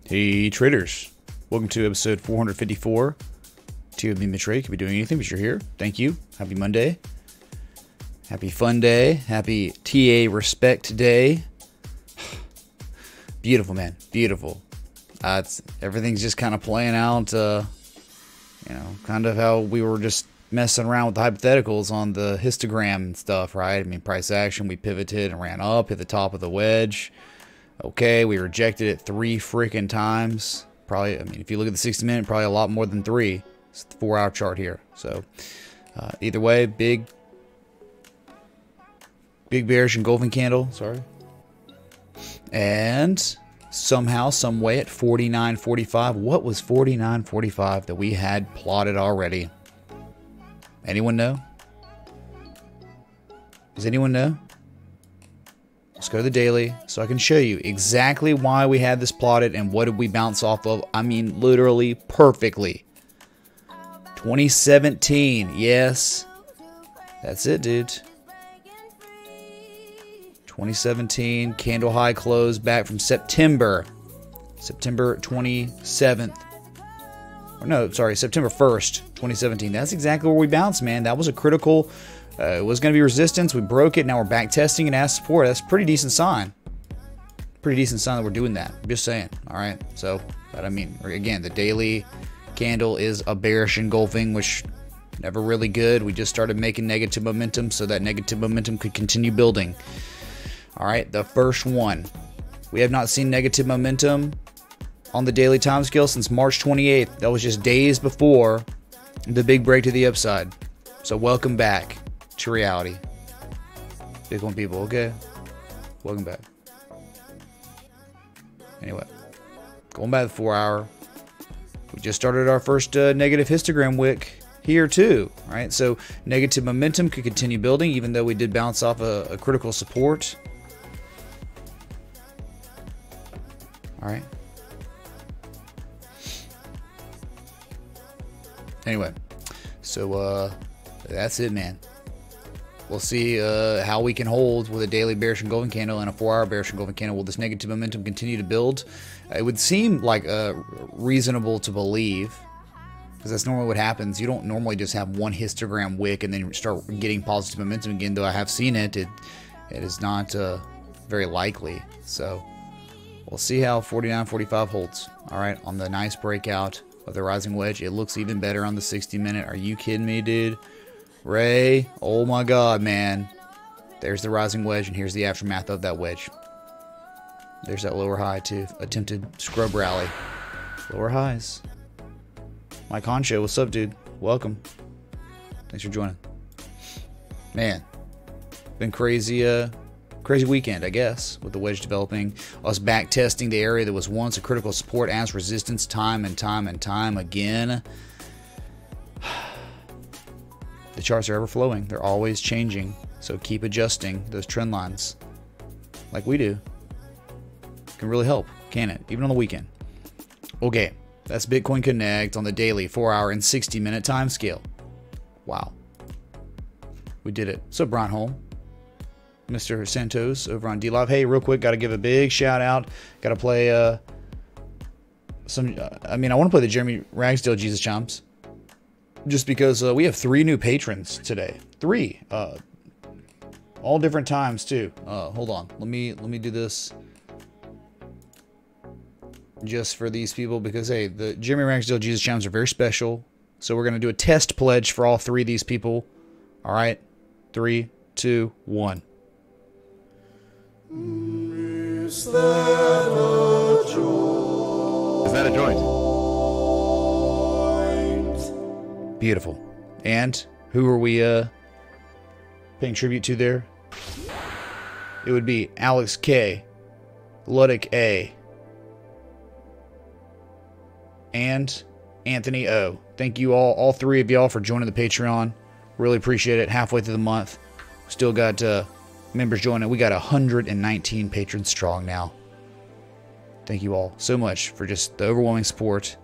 Hey traders, welcome to episode 454. Two of me, Mitch Ray, could be doing anything, but you're here. Thank you. Happy Monday. Happy fun day. Happy TA respect day. Beautiful, man. Beautiful. Everything's just kind of playing out, kind of how we were just messing around with the hypotheticals on the histogram and stuff, right? I mean, price action, we pivoted and ran up, hit the top of the wedge. Okay, we rejected it 3 freaking times. Probably, I mean, if you look at the 60-minute, probably a lot more than 3. It's the 4-hour chart here. So, either way, big bearish engulfing candle. Sorry. And somehow, some way at 49.45. What was 49.45 that we had plotted already? Anyone know? Does anyone know? Let's go to the daily so I can show you exactly why we had this plotted and what did we bounce off of. I mean, literally perfectly. 2017. Yes. That's it, dude. 2017. Candle high close back from September 27th. Or no, sorry, September 1st, 2017. That's exactly where we bounced, man. That was a critical... it was going to be resistance. We broke it. Now we're back testing and asked support. That's a pretty decent sign. Pretty decent sign that we're doing that. I'm just saying. All right. So, but I mean, again, the daily candle is a bearish engulfing, which never really good. We just started making negative momentum so that negative momentum could continue building. All right. The first one. We have not seen negative momentum on the daily time scale since March 28th. That was just days before the big break to the upside. So welcome back to reality. Bitcoin people, okay? Welcome back. Anyway, going back to the 4-hour, we just started our first negative histogram wick here too, right? So negative momentum could continue building even though we did bounce off a critical support. All right. Anyway, so that's it, man. We'll see how we can hold with a daily bearish engulfing candle and a 4-hour bearish engulfing candle. Will this negative momentum continue to build? It would seem like reasonable to believe, because that's normally what happens. You don't normally just have one histogram wick and then start getting positive momentum again. Though I have seen it, it is not very likely. So we'll see how 49.45 holds. All right, on the nice breakout of the rising wedge. It looks even better on the 60-minute. Are you kidding me, dude? Ray, oh my god, man. There's the rising wedge, and here's the aftermath of that wedge. There's that lower high, too. Attempted scrub rally. Lower highs. Mike Honcho, what's up, dude? Welcome. Thanks for joining. Man, been crazy, crazy weekend, I guess, with the wedge developing. Us back testing the area that was once a critical support as resistance time and time and time again. The charts are ever flowing. They're always changing. So keep adjusting those trend lines like we do. Can really help, can it? Even on the weekend. Okay, that's Bitcoin Connect on the daily 4-hour and 60-minute time scale. Wow. We did it. What's up, Brian Holm? Mr. Santos over on D-Live. Hey, real quick, got to give a big shout out. Got to play I want to play the Jeremy Ragsdale Jesus Chimes. Just because we have 3 new patrons today. 3. All different times, too. Hold on. Let me do this just for these people because, hey, the Jeremy Ragsdale Jesus Chimes are very special. So we're going to do a test pledge for all 3 of these people. All right. 3, 2, 1. Is that a joint? Is that a joint? Beautiful. And who are we paying tribute to there? It would be Alex K, Luddick A, and Anthony O. Thank you all 3 of y'all for joining the Patreon. Really appreciate it. Halfway through the month. Still got members joining. We got 119 patrons strong now. Thank you all so much for just the overwhelming support.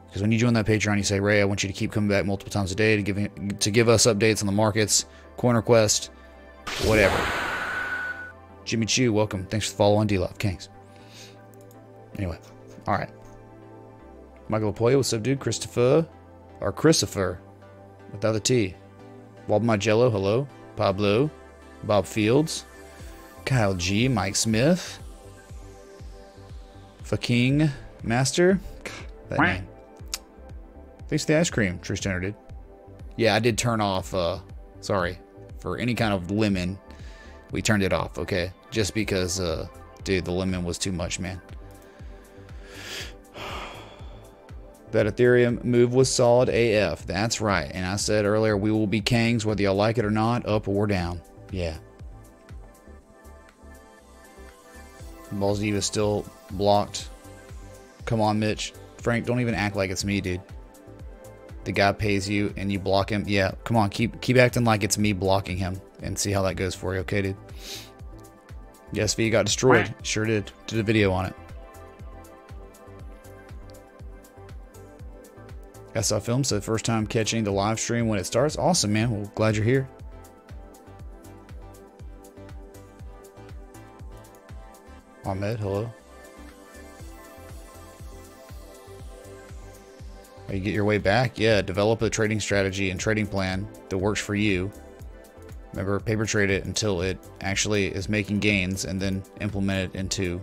Because when you join that Patreon, you say, Ray, I want you to keep coming back multiple times a day to give us updates on the markets, coin request, whatever. Jimmy Chu, welcome. Thanks for the follow on D-Love Kings. Anyway, All right. Michael Apoya, what's up, dude? Christopher, without the T. Wald Magello, hello. Pablo, Bob Fields, Kyle G, Mike Smith, Fucking Master. God, that name. Thanks for the ice cream, True Standard, dude. Yeah, I did turn off, sorry, for any kind of lemon, we turned it off, okay? Just because, dude, the lemon was too much, man. That Ethereum move was solid AF. That's right. And I said earlier, we will be kings whether y'all like it or not, up or down. Yeah. Balls Diva still blocked. Come on, Mitch. Frank, don't even act like it's me, dude. The guy pays you and you block him. Yeah, come on. Keep acting like it's me blocking him and see how that goes for you. Okay, dude? Yes, V got destroyed. Sure did. Did a video on it. SI Film said first time catching the live stream when it starts. Awesome, man. Well, glad you're here. Ahmed, hello. How you get your way back? Yeah, develop a trading strategy and trading plan that works for you. Remember, paper trade it until it actually is making gains and then implement it into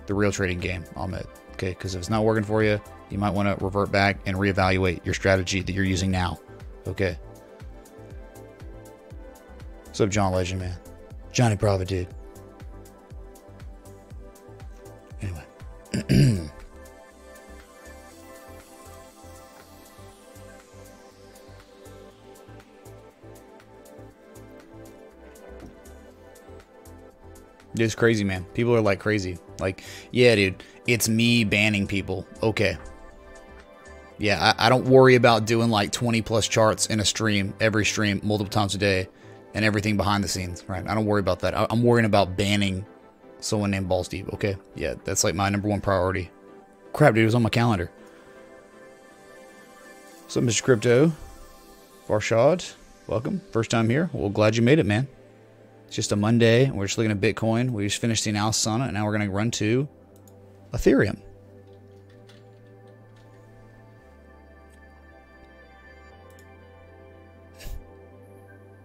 the real trading game, Ahmed. Okay, because if it's not working for you, you might want to revert back and reevaluate your strategy that you're using now. Okay. What's up, John Legend, man? Johnny Bravo, dude. Anyway. It's crazy, man. People are like crazy. Like, yeah, dude, it's me banning people. Okay. Yeah, I don't worry about doing like 20 plus charts in a stream, every stream, multiple times a day, and everything behind the scenes, right? I don't worry about that. I'm worrying about banning someone named Ball Steve, okay? Yeah, that's like my #1 priority. Crap, dude, it was on my calendar. What's up, Mr. Crypto? Farshad, welcome. First time here. Well, glad you made it, man. It's just a Monday. We're just looking at Bitcoin. We just finished the analysis on it, and now we're going to run to Ethereum.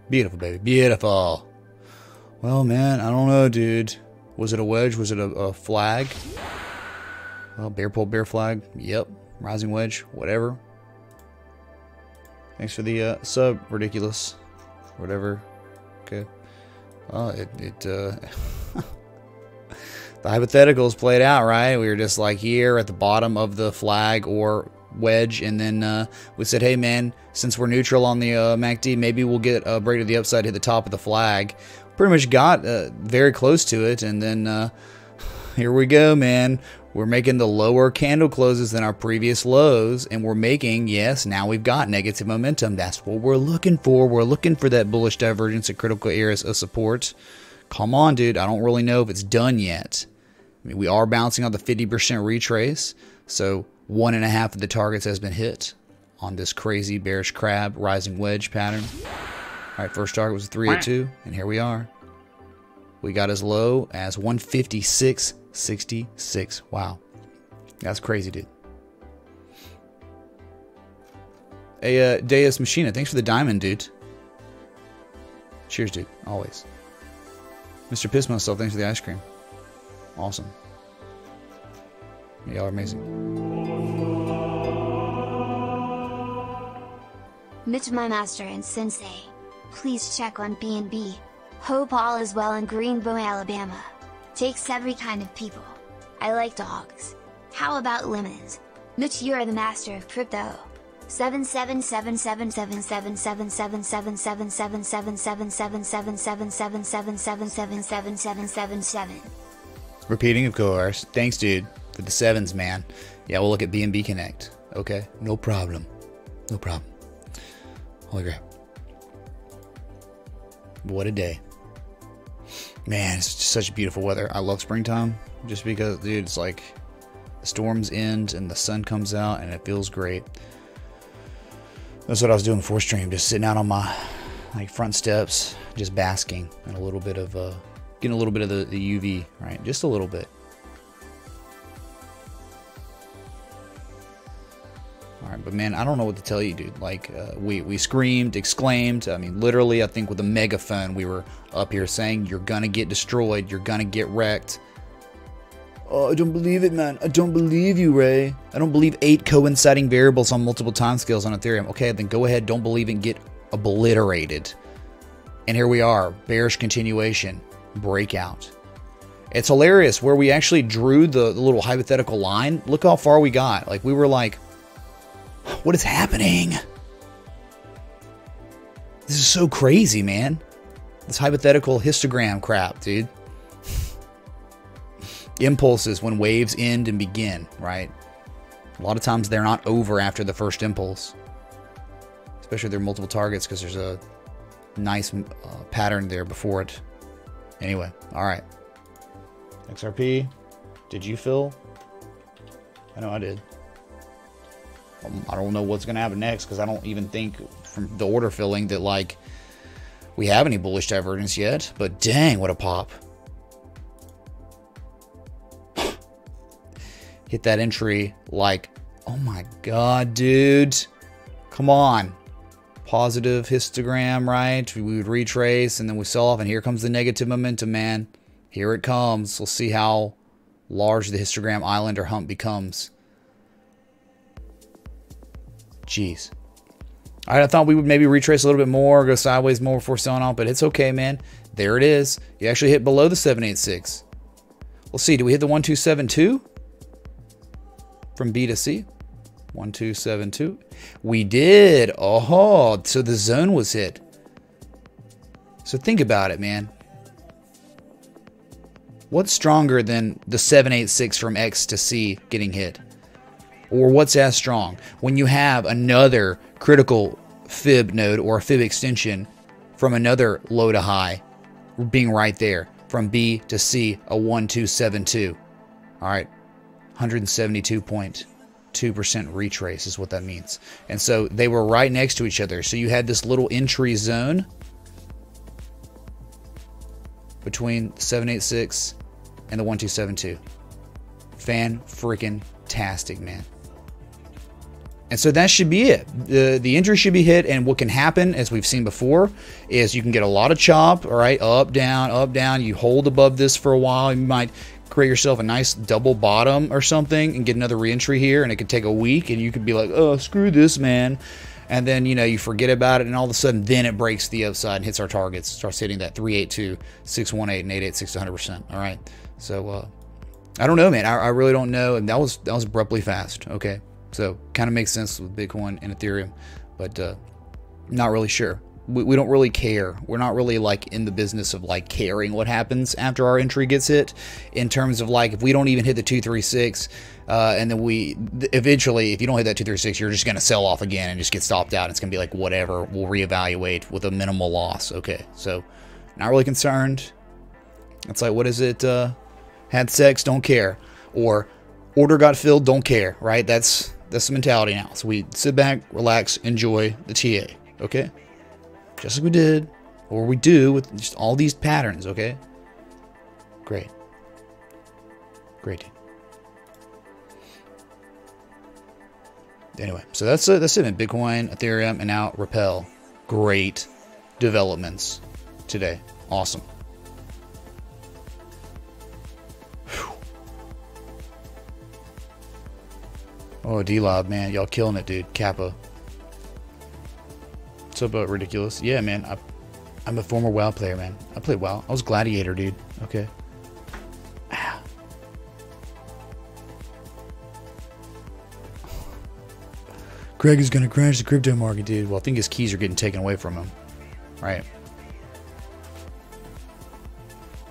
Beautiful, baby. Beautiful. Well, man, I don't know, dude. Was it a wedge? Was it a flag? Well, bear pole, bear flag. Yep. Rising wedge. Whatever. Thanks for the sub. Ridiculous. Whatever. Okay. The hypotheticals played out, right? We were just like here at the bottom of the flag or wedge, and then we said, hey man, since we're neutral on the MACD, maybe we'll get a break to the upside, hit the top of the flag. Pretty much got very close to it, and then here we go, man. We're making the lower candle closes than our previous lows, and we're making, yes, now we've got negative momentum. That's what we're looking for. We're looking for that bullish divergence at critical areas of support. Come on, dude. I don't really know if it's done yet. I mean, we are bouncing on the 50% retrace, so 1.5 of the targets has been hit on this crazy bearish crab rising wedge pattern. All right, first target was 382, and here we are. We got as low as 156.66. Wow. That's crazy, dude. Hey, Deus Machina, thanks for the diamond, dude. Cheers, dude. Always. Mr. Piss Myself, thanks for the ice cream. Awesome. Y'all are amazing. Mitch, my master and sensei. Please check on BNB. Hope all is well in Greenbow, Alabama. Takes every kind of people. I like dogs. How about lemons? Mitch, you are the master of crypto. 77777777777777777777777777777777777777777777777777777777777777777777777777777777777777777777777777777777777777777777777777777777777777777777777777777777777777777777777777777777777777777777777777777777777777777777777777777777777777777777777. 'Repeating, of course. Thanks, dude, for the 7s, man. Yeah, we'll connect. Okay, no problem. No problem. Holy crap. What a day. Man, it's just such beautiful weather. I love springtime just because, dude, it's like the storms end and the sun comes out and it feels great. That's what I was doing before stream, just sitting out on my front steps, just basking in a little bit of getting a little bit of the UV, right? Just a little bit. All right, but man, I don't know what to tell you, dude. Like, we screamed, exclaimed. I mean, literally, I think with a megaphone, we were up here saying, you're gonna get destroyed. You're gonna get wrecked. Oh, I don't believe it, man. I don't believe you, Ray. I don't believe 8 coinciding variables on multiple timescales on Ethereum. Okay, then go ahead. Don't believe it and get obliterated. And here we are. Bearish continuation. Breakout. It's hilarious where we actually drew the little hypothetical line. Look how far we got. Like, we were like, what is happening? This is so crazy, man. This hypothetical histogram crap, dude. Impulses when waves end and begin, right? A lot of times they're not over after the first impulse. Especially if there are multiple targets because there's a nice pattern there before it. Anyway, all right. XRP, did you fill? I know I did. I don't know what's going to happen next because I don't even think from the order filling that, like, we have any bullish divergence yet. But dang, what a pop. Hit that entry like, oh my god, dude. Come on. Positive histogram, right? We would retrace and then we sell off, and here comes the negative momentum, man. Here it comes. We'll see how large the histogram island or hump becomes. Jeez. All right, I thought we would maybe retrace a little bit more, go sideways more before selling off, but it's okay, man. There it is. You actually hit below the 786. We'll see. Do we hit the 1272? From B to C? 1272. We did. Oh, so the zone was hit. So think about it, man. What's stronger than the 786 from X to C getting hit? Or what's as strong? When you have another critical fib node or a fib extension from another low to high being right there. From B to C, a 1272. All right. 172.2% retrace is what that means. And so they were right next to each other. So you had this little entry zone between 786 and the 1272. Fan-freaking-tastic, man. And so that should be it. The entry should be hit, and what can happen, as we've seen before, is you can get a lot of chop, all right, up, down. You hold above this for a while. You might create yourself a nice double bottom or something and get another reentry here, and it could take a week, and you could be like, oh, screw this, man. And then, you know, you forget about it, and all of a sudden, then it breaks the upside and hits our targets, starts hitting that 382, 618, and 886 to 100%. All right. So, I don't know, man. I really don't know. And that was abruptly fast. Okay. So, kind of makes sense with Bitcoin and Ethereum, but not really sure. We don't really care. We're not really, like, in the business of, like, caring what happens after our entry gets hit, in terms of, like, if we don't even hit the 236, and then eventually, if you don't hit that 236, you're just going to sell off again and just get stopped out. It's going to be like, whatever, we'll reevaluate with a minimal loss. Okay, so not really concerned. It's like, what is it? Had sex, don't care. Or order got filled, don't care, right? That's the mentality now. So we sit back, relax, enjoy the TA, okay? Just like we did, or we do with just all these patterns, okay? Great. Great. Anyway, so that's it, man. Bitcoin, Ethereum, and now Repel. Great developments today. Awesome. Whew. Oh, D-Lob, man. Y'all killing it, dude. Kappa. What's up, Ridiculous? Yeah, man. I'm a former WoW player, man. I played WoW. I was Gladiator, dude. Okay. Ah. Greg is going to crash the crypto market, dude. Well, I think his keys are getting taken away from him. Right.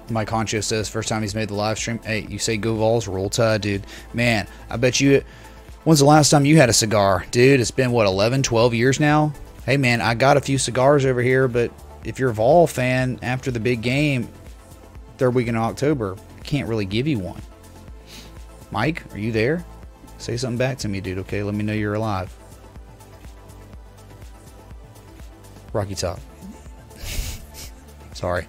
Mike Honcho says, first time he's made the live stream. Hey, you say go Vols, roll tide, dude. Man, I bet you... When's the last time you had a cigar? Dude, it's been, what, 11, 12 years now? Hey, man, I got a few cigars over here, but if you're a Vol fan, after the big game, third week in October, I can't really give you one. Mike, are you there? Say something back to me, dude, okay? Let me know you're alive. Rocky Top. Sorry.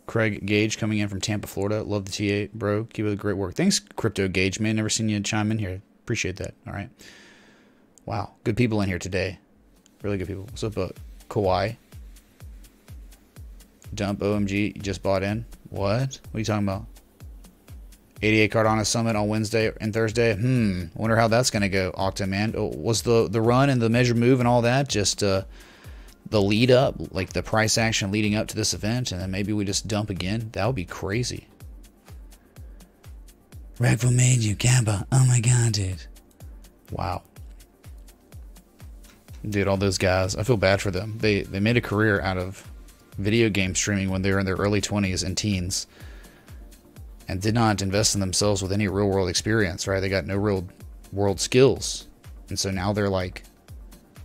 Craig Gage coming in from Tampa, Florida. Love the TA, bro. Keep up the great work. Thanks, Crypto Gage, man. Never seen you chime in here. Appreciate that. All right. Wow. Good people in here today. Really good people. What's up, Kawhi? Dump OMG. You just bought in? What? What are you talking about? 88 Cardano Summit on Wednesday and Thursday. Wonder how that's going to go, Octa, man. Was the run and the measure move and all that just the lead up, like the price action leading up to this event, and then maybe we just dump again? That would be crazy. Rackful made you, Kappa. Oh my god, dude. Wow. Dude, all those guys, I feel bad for them. They made a career out of video game streaming when they were in their early 20s and teens, and did not invest in themselves with any real world experience, right? They got no real world skills. And so now they're like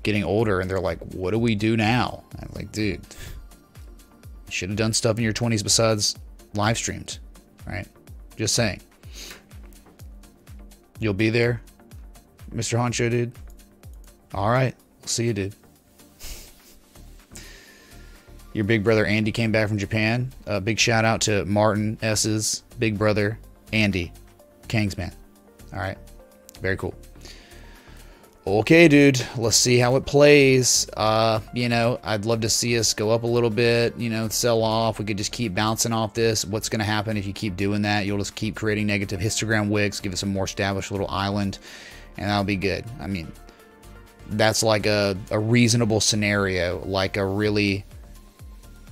getting older and they're like, what do we do now? And I'm like, dude, you should have done stuff in your 20s besides live streamed, right? Just saying. You'll be there, Mr. Honcho, dude? All right. We'll see you, dude. Your big brother Andy came back from Japan. Big shout out to Martin S's big brother Andy, Kingsman. All right, very cool. Okay, dude, let's see how it plays. You know, I'd love to see us go up a little bit, you know, sell off. We could just keep bouncing off this. What's going to happen if you keep doing that? You'll just keep creating negative histogram wicks, give us a more established little island, and that'll be good. I mean, that's like a reasonable scenario, like a really...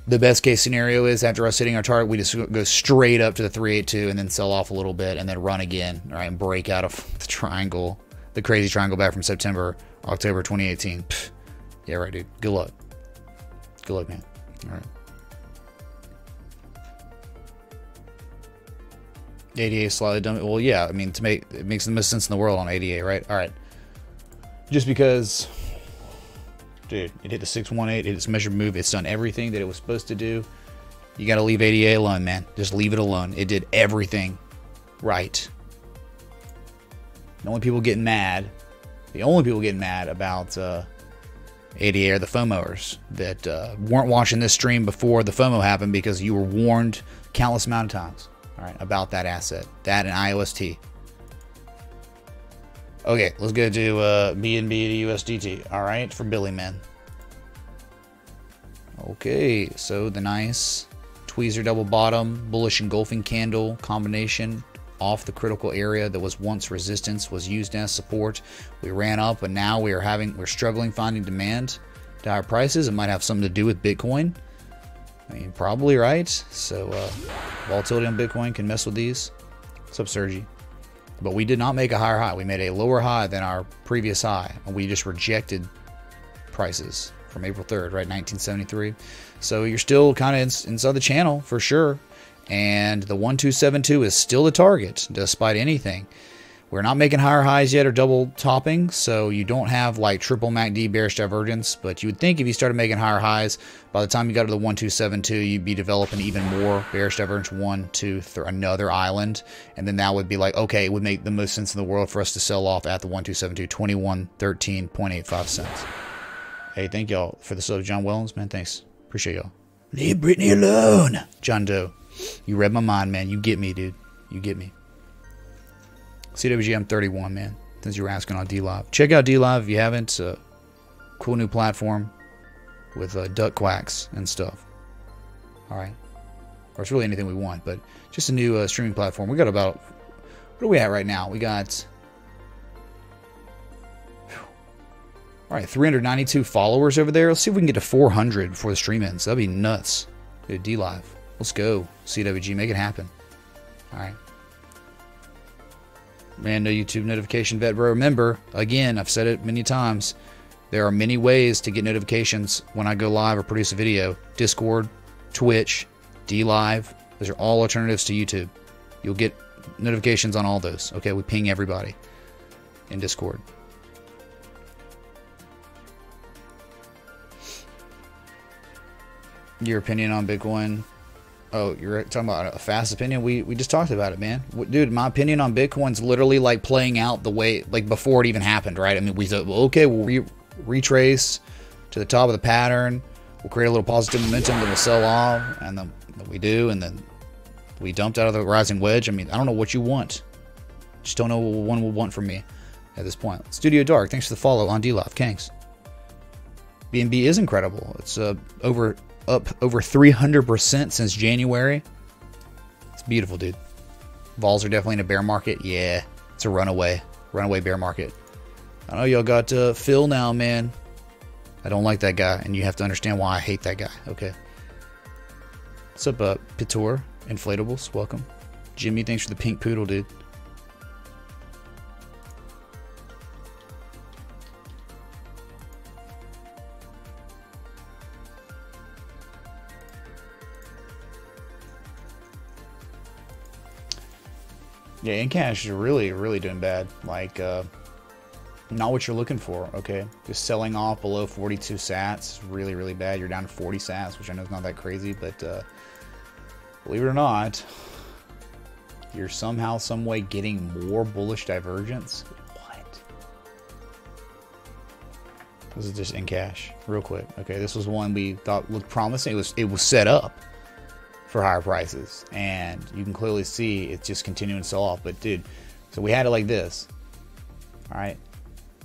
The best case scenario is after us hitting our target, we just go straight up to the 382 and then sell off a little bit and then run again, all right, and break out of the triangle, the crazy triangle back from October 2018. Pfft. Yeah, right, dude. Good luck. Good luck, man. All right. 88 slightly dumb. Well, yeah, I mean, it makes the most sense in the world on 88, right? All right. Just because... Dude, it hit the 618, it hit its measured move, it's done everything that it was supposed to do. You gotta leave 88 alone, man. Just leave it alone. It did everything right. The only people getting mad about 88 are the FOMOers that weren't watching this stream before the FOMO happened because you were warned countless amount of times, all right, about that asset, that and IOST. Okay, let's go to BNB to USDT. All right, for Billy Man. Okay, so the nice tweezer double bottom, bullish engulfing candle combination off the critical area that was once resistance was used as support. We ran up, and now we're struggling finding demand to higher prices. It might have something to do with Bitcoin. I mean, probably, right? So volatility on Bitcoin can mess with these. What's up, Sergi? But we did not make a higher high. We made a lower high than our previous high. And we just rejected prices from April 3rd, right? 1973. So you're still kind of inside the channel for sure. And the 1272 is still the target despite anything. We're not making higher highs yet or double topping, so you don't have like triple MACD bearish divergence. But you would think if you started making higher highs, by the time you got to the 1272, you'd be developing even more bearish divergence, 1, 2, 3, another island. And then that would be like, okay, it would make the most sense in the world for us to sell off at the 1272, 2113.85 cents. Hey, thank y'all for the sub, John Wellens, man. Thanks. Appreciate y'all. Leave Britney alone. John Doe. You read my mind, man. You get me, dude. You get me. CWGM 31, man, since you were asking on DLive. Check out DLive if you haven't. Cool new platform with duck quacks and stuff. All right. Or it's really anything we want, but just a new streaming platform. We got about, what are we at right now? We got, all right, 392 followers over there. Let's see if we can get to 400 before the stream ends. That'd be nuts. Dude, DLive. Let's go. CWG, make it happen. All right. Man, no YouTube notification vet, bro. Remember, again, I've said it many times. There are many ways to get notifications when I go live or produce a video. Discord, Twitch, DLive. Those are all alternatives to YouTube. You'll get notifications on all those. Okay, we ping everybody in Discord. Your opinion on Bitcoin? Oh, you're talking about a fast opinion? We just talked about it, man. Dude, my opinion on Bitcoin's literally like playing out the way, like before it even happened, right? I mean, we said, well, okay, we'll retrace to the top of the pattern. We'll create a little positive momentum, then we'll sell off, and then we do, and then we dumped out of the rising wedge. I mean, I don't know what you want. Just don't know what one will want from me. at this point. Studio Dark, thanks for the follow on DLive. Kanks. BNB is incredible. It's up over 300% since January. It's beautiful, dude. Vols are definitely in a bear market. Yeah, it's a runaway bear market. I know y'all got Phil now, man. I don't like that guy, and you have to understand why I hate that guy. Okay. What's up, Pitor? Inflatables, welcome. Jimmy, thanks for the pink poodle, dude. Yeah, in cash is really doing bad. Like, not what you're looking for, okay? Just selling off below 42 sats is really bad. You're down to 40 sats, which I know is not that crazy, but believe it or not, you're somehow, some way getting more bullish divergence. What? This is just in cash, real quick. Okay, this was one we thought looked promising. It was set up for higher prices, and you can clearly see it's just continuing to sell off. But dude, so we had it like this. All right,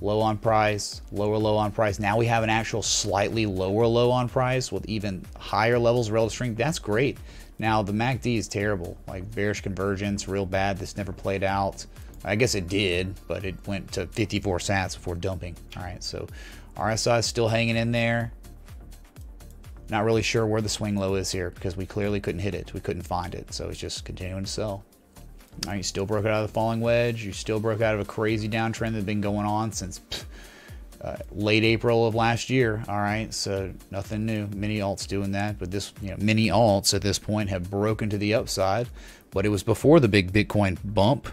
low on price, lower low on price. Now we have an actual slightly lower low on price with even higher levels of relative strength. That's great. Now the MACD is terrible, like bearish convergence, real bad. This never played out. I guess it did, but it went to 54 sats before dumping. All right, so RSI is still hanging in there. Not really sure where the swing low is here because we clearly couldn't hit it. We couldn't find it, so it's just continuing to sell. All right, you still broke out of the falling wedge. You still broke out of a crazy downtrend that's been going on since late April of last year. All right, so nothing new. Mini alts doing that, but this, mini alts at this point have broken to the upside, but it was before the big Bitcoin bump,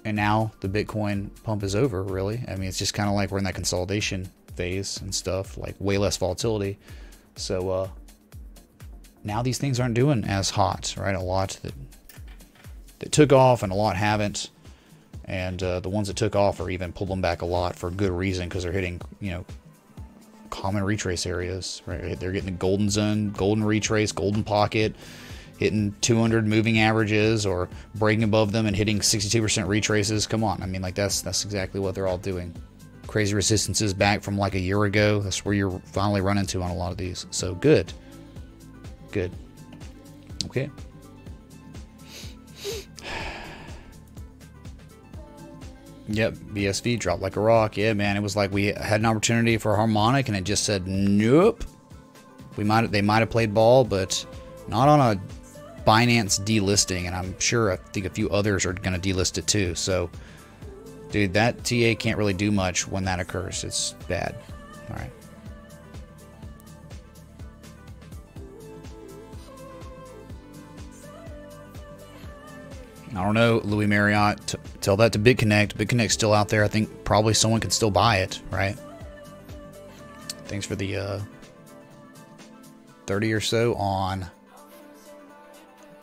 and now the Bitcoin pump is over. Really, I mean, it's just kind of like we're in that consolidation phase and stuff, like way less volatility. So now these things aren't doing as hot, right? A lot that took off and a lot haven't, and the ones that took off are even pulling back a lot for good reason, because they're hitting common retrace areas, right? They're getting the golden zone, golden retrace, golden pocket, hitting 200 moving averages or breaking above them and hitting 62% retraces. Come on, I mean, like that's exactly what they're all doing. Crazy resistances back from like a year ago. That's where you're finally running to on a lot of these. So good. Okay. Yep, BSV dropped like a rock. Yeah, man, it was like we had an opportunity for a harmonic and it just said nope. They might have played ball, but not on a Binance delisting, and I think a few others are going to delist it too. So dude, that TA can't really do much when that occurs. It's bad. All right. I don't know, Louis Marriott. Tell that to BitConnect. BitConnect's still out there. I think probably someone can still buy it, right? Thanks for the 30 or so on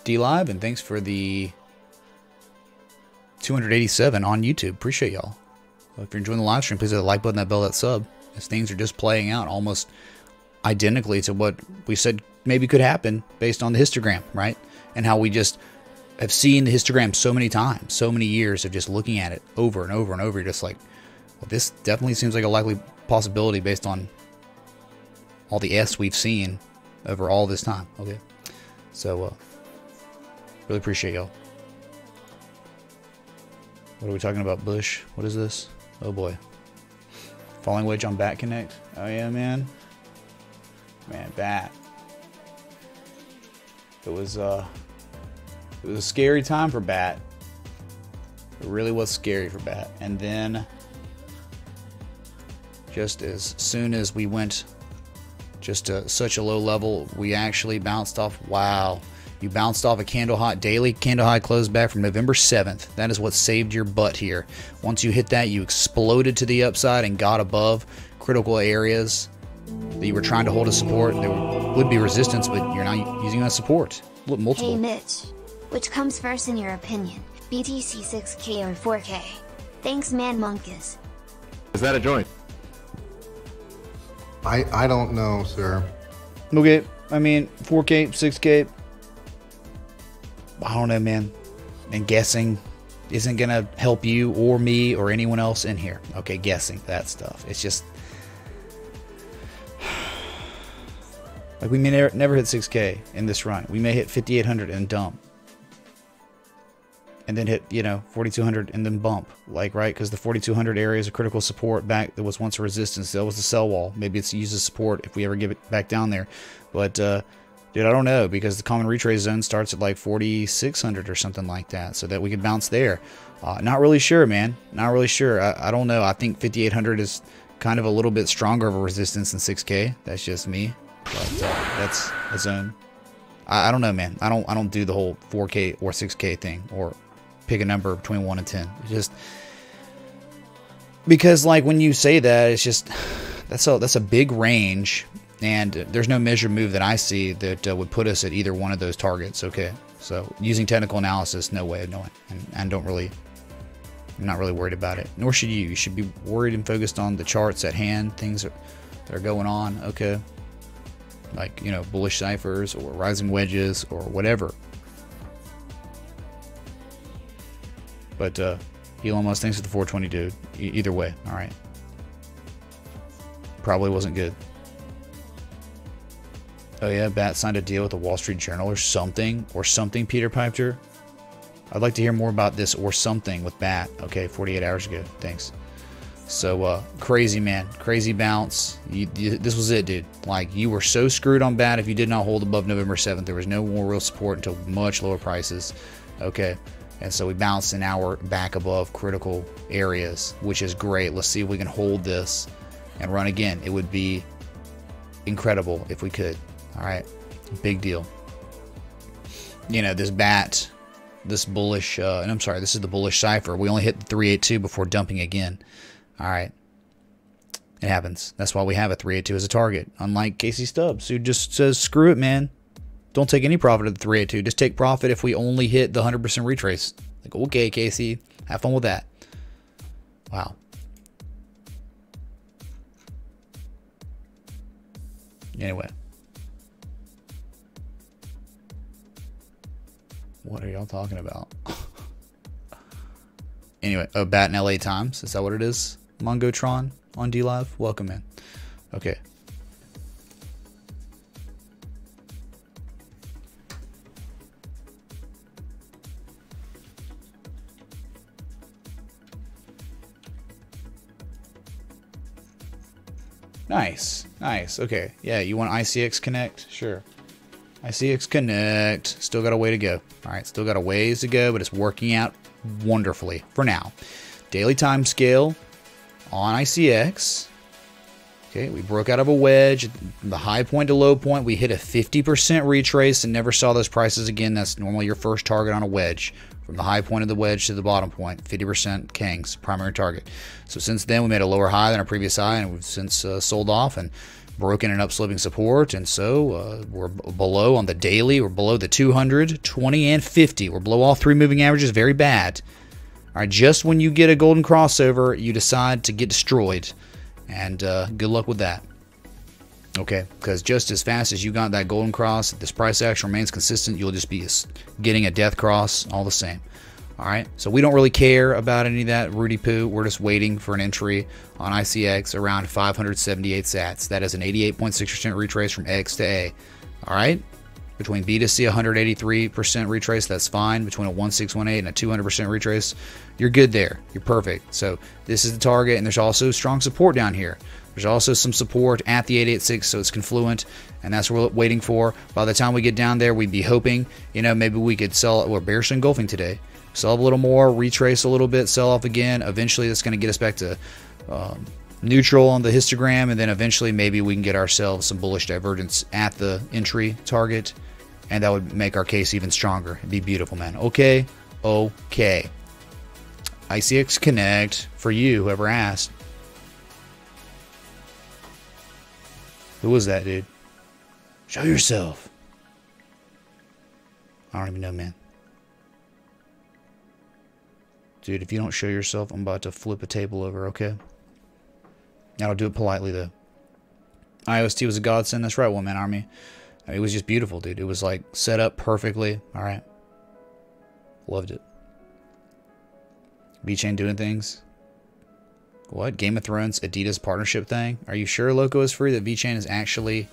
DLive, and thanks for the 287 on YouTube. Appreciate y'all. Well, if you're enjoying the live stream, please hit the like button, that bell, that sub, as things are just playing out almost identically to what we said maybe could happen based on the histogram, right? And how we just have seen the histogram so many times, so many years of just looking at it over and over and over. You're just like, well, this definitely seems like a likely possibility based on all the S we've seen over all this time. Okay, so really appreciate y'all. What are we talking about? Bush? What is this? Oh boy. Falling wedge on Bat Connect. Oh yeah, man. Man, Bat. It was a scary time for Bat. It really was scary for Bat. And then just as soon as we went just to such a low level, we actually bounced off. Wow. You bounced off a candle hot daily candle high close back from November 7th. That is what saved your butt here. Once you hit that, you exploded to the upside and got above critical areas that you were trying to hold as support. There would be resistance, but you're not using that as support. Look, multiple. Hey Mitch, which comes first in your opinion, BTC 6K or 4K? Thanks, man, Monkus. Is that a joint? I don't know, sir. Okay, I mean 4K, 6K. I don't know, man. And guessing isn't going to help you or me or anyone else in here. Okay, guessing that stuff. It's just... like, we may never hit 6K in this run. We may hit 5,800 and dump. And then hit, you know, 4,200 and then bump. Like, right? Because the 4,200 area is a critical support back. That was once a resistance. That was the sell wall. Maybe it's used as support if we ever get it back down there. But, dude, I don't know. Because the common retrace zone starts at like 4,600 or something like that. So that we could bounce there. Not really sure, man. Not really sure. I don't know. I think 5,800 is kind of a little bit stronger of a resistance than 6K. That's just me. But that's a zone. I don't know, man. I don't do the whole 4K or 6K thing, or pick a number between 1 and 10. Just because, like, when you say that, it's just that's a big range, and there's no measured move that I see that would put us at either one of those targets. Okay, so using technical analysis, no way of knowing, and I'm not really worried about it. Nor should you. You should be worried and focused on the charts at hand, things that are going on. Okay. Like, you know, bullish ciphers or rising wedges or whatever. But Elon Musk, thanks for the 420, dude. Either way, all right. Probably wasn't good. Oh yeah, Bat signed a deal with the Wall Street Journal or something, Peter Piper. I'd like to hear more about this or something with Bat. Okay, 48 hours ago. Thanks. So, crazy, man. Crazy bounce. This was it, dude. Like, you were so screwed on BAT if you did not hold above November 7th. There was no more real support until much lower prices. Okay. And so we bounced an hour back above critical areas, which is great. Let's see if we can hold this and run again. It would be incredible if we could. All right. Big deal. You know, this BAT, this bullish, and I'm sorry, this is the bullish cipher. We only hit the 382 before dumping again. All right. It happens. That's why we have a 382 as a target. Unlike Casey Stubbs, who just says, screw it, man. Don't take any profit at the 382. Just take profit if we only hit the 100% retrace. Like, okay, Casey. Have fun with that. Wow. Anyway. What are y'all talking about? Anyway, oh, Bat in LA Times. Is that what it is? Mongotron on DLive. Welcome, man. Okay. Nice. Nice. Okay. Yeah, you want ICX Connect? Sure. ICX Connect. Still got a way to go. All right, still got a ways to go, but it's working out wonderfully for now. Daily time scale on ICX. Okay, we broke out of a wedge. The high point to low point, we hit a 50% retrace and never saw those prices again. That's normally your first target on a wedge. From the high point of the wedge to the bottom point, 50% Kang's primary target. So since then, we made a lower high than our previous high, and we've since sold off and broken an upsloping support. And so we're below on the daily. We're below the 200, 20, and 50. We're below all three moving averages. Very bad. All right, just when you get a golden crossover, you decide to get destroyed. And good luck with that. Okay, because just as fast as you got that golden cross, if this price action remains consistent, you'll just be getting a death cross all the same. All right, so we don't really care about any of that Rudy poo. We're just waiting for an entry on ICX around 578 sats. That is an 88.6% retrace from X to A. All right, between B to C, 183% retrace. That's fine. Between a 1618 and a 200% retrace, you're good there. You're perfect. So this is the target, and there's also strong support down here. There's also some support at the 886, so it's confluent, and that's what we're waiting for. By the time we get down there, we'd be hoping, you know, maybe we could sell. We're bearish engulfing today. Sell up a little more, retrace a little bit, sell off again. Eventually, that's going to get us back to neutral on the histogram, and then eventually maybe we can get ourselves some bullish divergence at the entry target, and that would make our case even stronger. It'd be beautiful, man. Okay, okay. ICX Connect for you, whoever asked. Who was that, dude? Show yourself. I don't even know, man. Dude, if you don't show yourself, I'm about to flip a table over, okay? I'll do it politely, though. IOST was a godsend. That's right, One Man Army. I mean, it was just beautiful, dude. It was, like, set up perfectly. All right. Loved it. VeChain doing things. What? Game of Thrones Adidas partnership thing? Are you sure Loco is free that VeChain is actually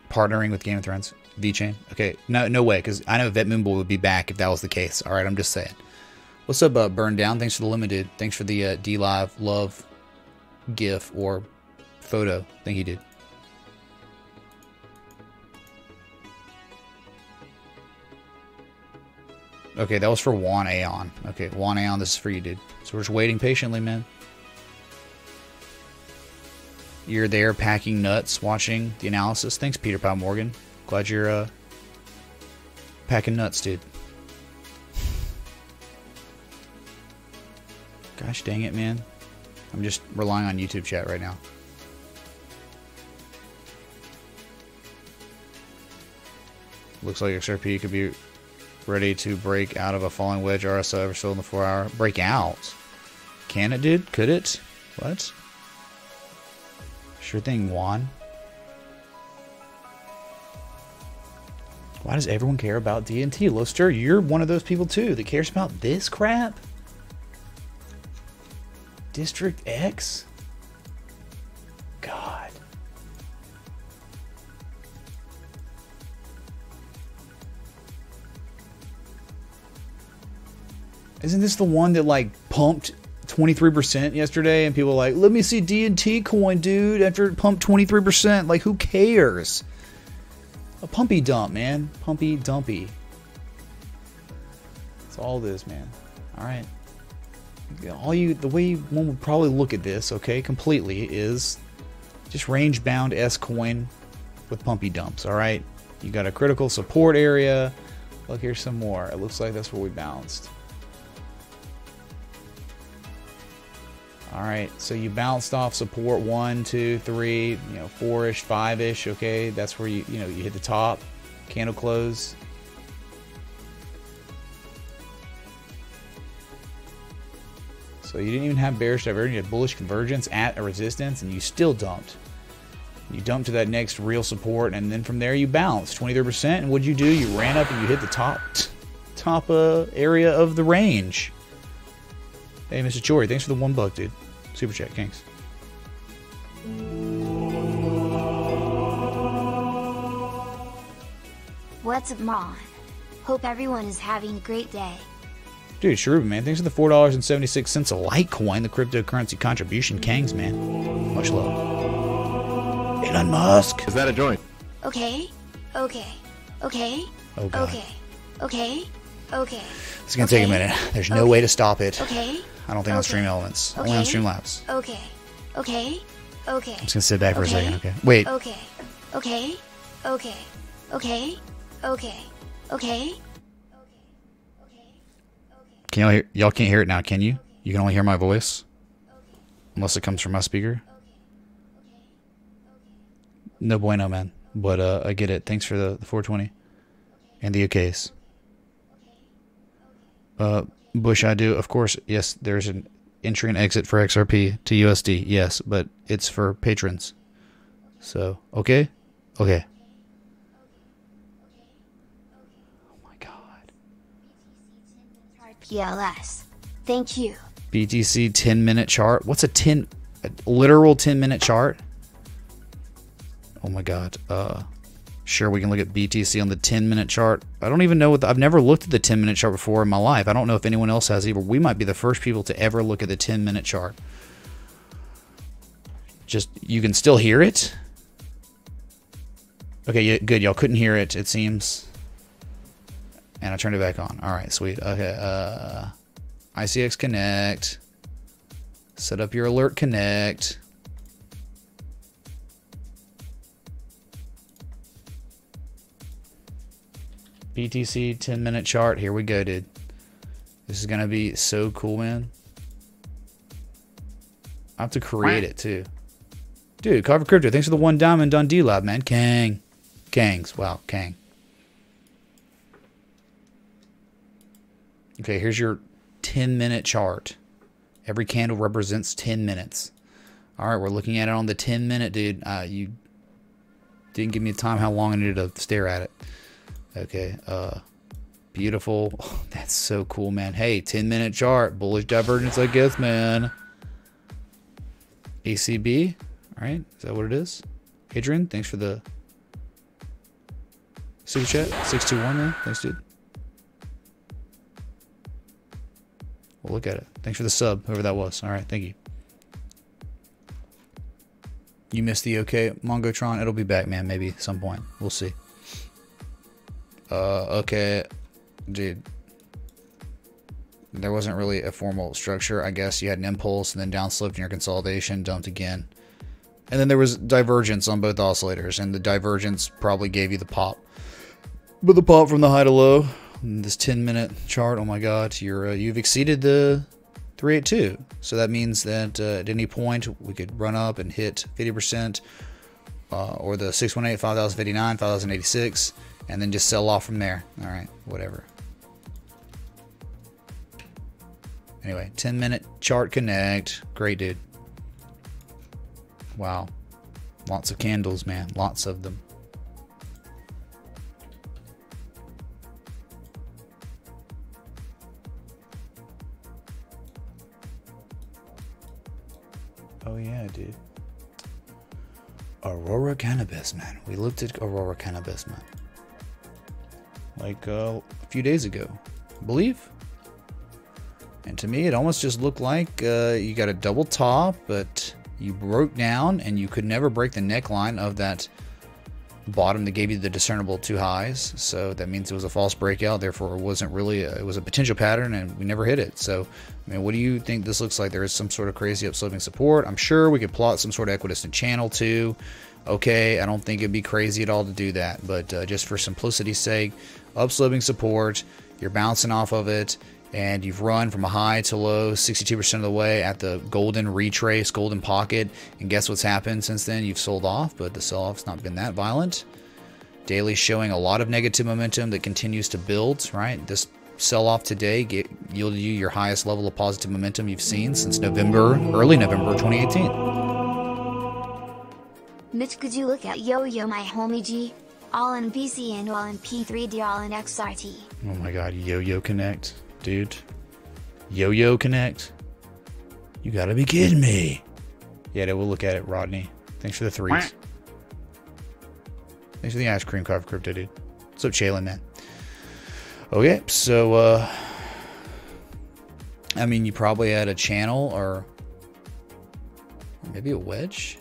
partnering with Game of Thrones? VeChain? Okay, no way, because I know Vet Moonbull would be back if that was the case. All right, I'm just saying. What's up, Burn Down? Thanks for the limited. Thanks for the D-Live love gif or photo. I think he did. Okay, that was for Juan Aeon. Okay, Juan Aeon, this is for you, dude. So we're just waiting patiently, man. You're there packing nuts, watching the analysis. Thanks, Peter Pal Morgan. Glad you're packing nuts, dude. Gosh dang it, man. I'm just relying on YouTube chat right now. Looks like XRP could be ready to break out of a falling wedge RSI ever sold in the 4 hour. Break out? Can it, dude? Could it? What? Sure thing, Juan. Why does everyone care about DNT? Loster, you're one of those people too that cares about this crap? District X? God. Isn't this the one that like pumped 23% yesterday and people were like, let me see DNT coin, dude, after it pumped 23%? Like, who cares? A pumpy dump, man. Pumpy dumpy. That's all it is, man. Alright. The way one would probably look at this, okay, completely, is just range bound S coin with pumpy dumps, alright? You got a critical support area. Look, here's some more. It looks like that's where we bounced. Alright, so you bounced off support 1, 2, 3, 4-ish, 5-ish, okay? That's where you hit the top. Candle close. So you didn't even have bearish divergence, you had bullish convergence at a resistance, and you still dumped. You dumped to that next real support, and then from there you bounced 23%, and what'd you do? You ran up and you hit the top area of the range. Hey, Mr. Chory, thanks for the $1, dude. Super chat, thanks. What's up, Mon? Hope everyone is having a great day. Dude, Sharuba, man, thanks for the $4.76 a Litecoin, the cryptocurrency contribution. Kangs, man. Much love. Elon Musk. Is that a joint? Okay. Oh, God. Okay. It's gonna take a minute. There's no way to stop it. Okay. I don't think on Stream Elements. Only on Streamlabs. Okay. I'm just gonna sit back for a second, okay? Wait. Okay. Can y'all hear? Y'all can't hear it now, can you? You can only hear my voice? Unless it comes from my speaker? No bueno, man. But I get it. Thanks for the 420. And the OKs. Bush, I do. Of course, yes, there's an entry and exit for XRP to USD. Yes, but it's for patrons. So, okay? Okay. Oh my God. PLS. Thank you. BTC 10-minute chart. What's a literal 10-minute chart? Oh my God. Sure, we can look at BTC on the 10-minute chart. I don't even know I've never looked at the 10-minute chart before in my life. I don't know if anyone else has either. We might be the first people to ever look at the 10-minute chart. Just, you can still hear it? Okay, yeah, good. Y'all couldn't hear it, it seems. And I turned it back on. All right, sweet. Okay, ICX Connect. Set up your Alert Connect. BTC 10-minute chart. Here we go, dude. This is going to be so cool, man. I have to create it, too. Dude, Carver Crypto, thanks for the $1 on D-Lab, man. Kangs. Wow, Kang. Okay, here's your 10-minute chart. Every candle represents 10 minutes. All right, we're looking at it on the 10-minute, dude. You didn't give me a time how long I needed to stare at it. Okay, Beautiful. Oh, that's so cool, man. Hey, 10-minute chart. Bullish divergence, I guess, man. ACB. All right. Is that what it is? Adrian, thanks for the super chat. 621, man. Thanks, dude. We'll look at it. Thanks for the sub, whoever that was. All right. Thank you. You missed the OK Mongotron. It'll be back, man. Maybe at some point. We'll see. Okay. Dude. There wasn't really a formal structure. I guess you had an impulse and then downslope in your consolidation, dumped again. And then there was divergence on both oscillators, and the divergence probably gave you the pop. But the pop from the high to low, this 10-minute chart, oh my god, you've exceeded the 382. So that means that at any point we could run up and hit 50%, or the 618, 5059, 5086, and then just sell off from there. All right, whatever. Anyway, 10-minute chart connect. Great, dude. Wow. Lots of candles, man. Lots of them. Oh, yeah, dude. Aurora Cannabis, man. We looked at Aurora Cannabis, man. Like a few days ago, I believe. And to me, it almost just looked like you got a double top, but you broke down and you could never break the neckline of that bottom that gave you the discernible two highs. So that means it was a false breakout. Therefore, it wasn't really, it was a potential pattern and we never hit it. So, I mean, what do you think this looks like? There is some sort of crazy upsloping support. I'm sure we could plot some sort of equidistant channel too. Okay, I don't think it'd be crazy at all to do that. But just for simplicity's sake, upsloping support, you're bouncing off of it. And you've run from a high to low 62% of the way at the golden retrace, golden pocket. And guess what's happened since then? You've sold off, but the sell-off's not been that violent. Daily showing a lot of negative momentum that continues to build, right? This sell-off today yielded you your highest level of positive momentum you've seen since November, early November 2018. Mitch, could you look at Yo-Yo, my homie G? All in BC and all in P3D, all in XRT. Oh my god, Yo-Yo Connect. Dude, Yo-Yo Connect. You gotta be kidding me. Yeah, we'll look at it, Rodney. Thanks for the threes. Thanks for the ice cream card for crypto, dude. What's up, Chaylin, man? Okay, so I mean, you probably had a channel or maybe a wedge.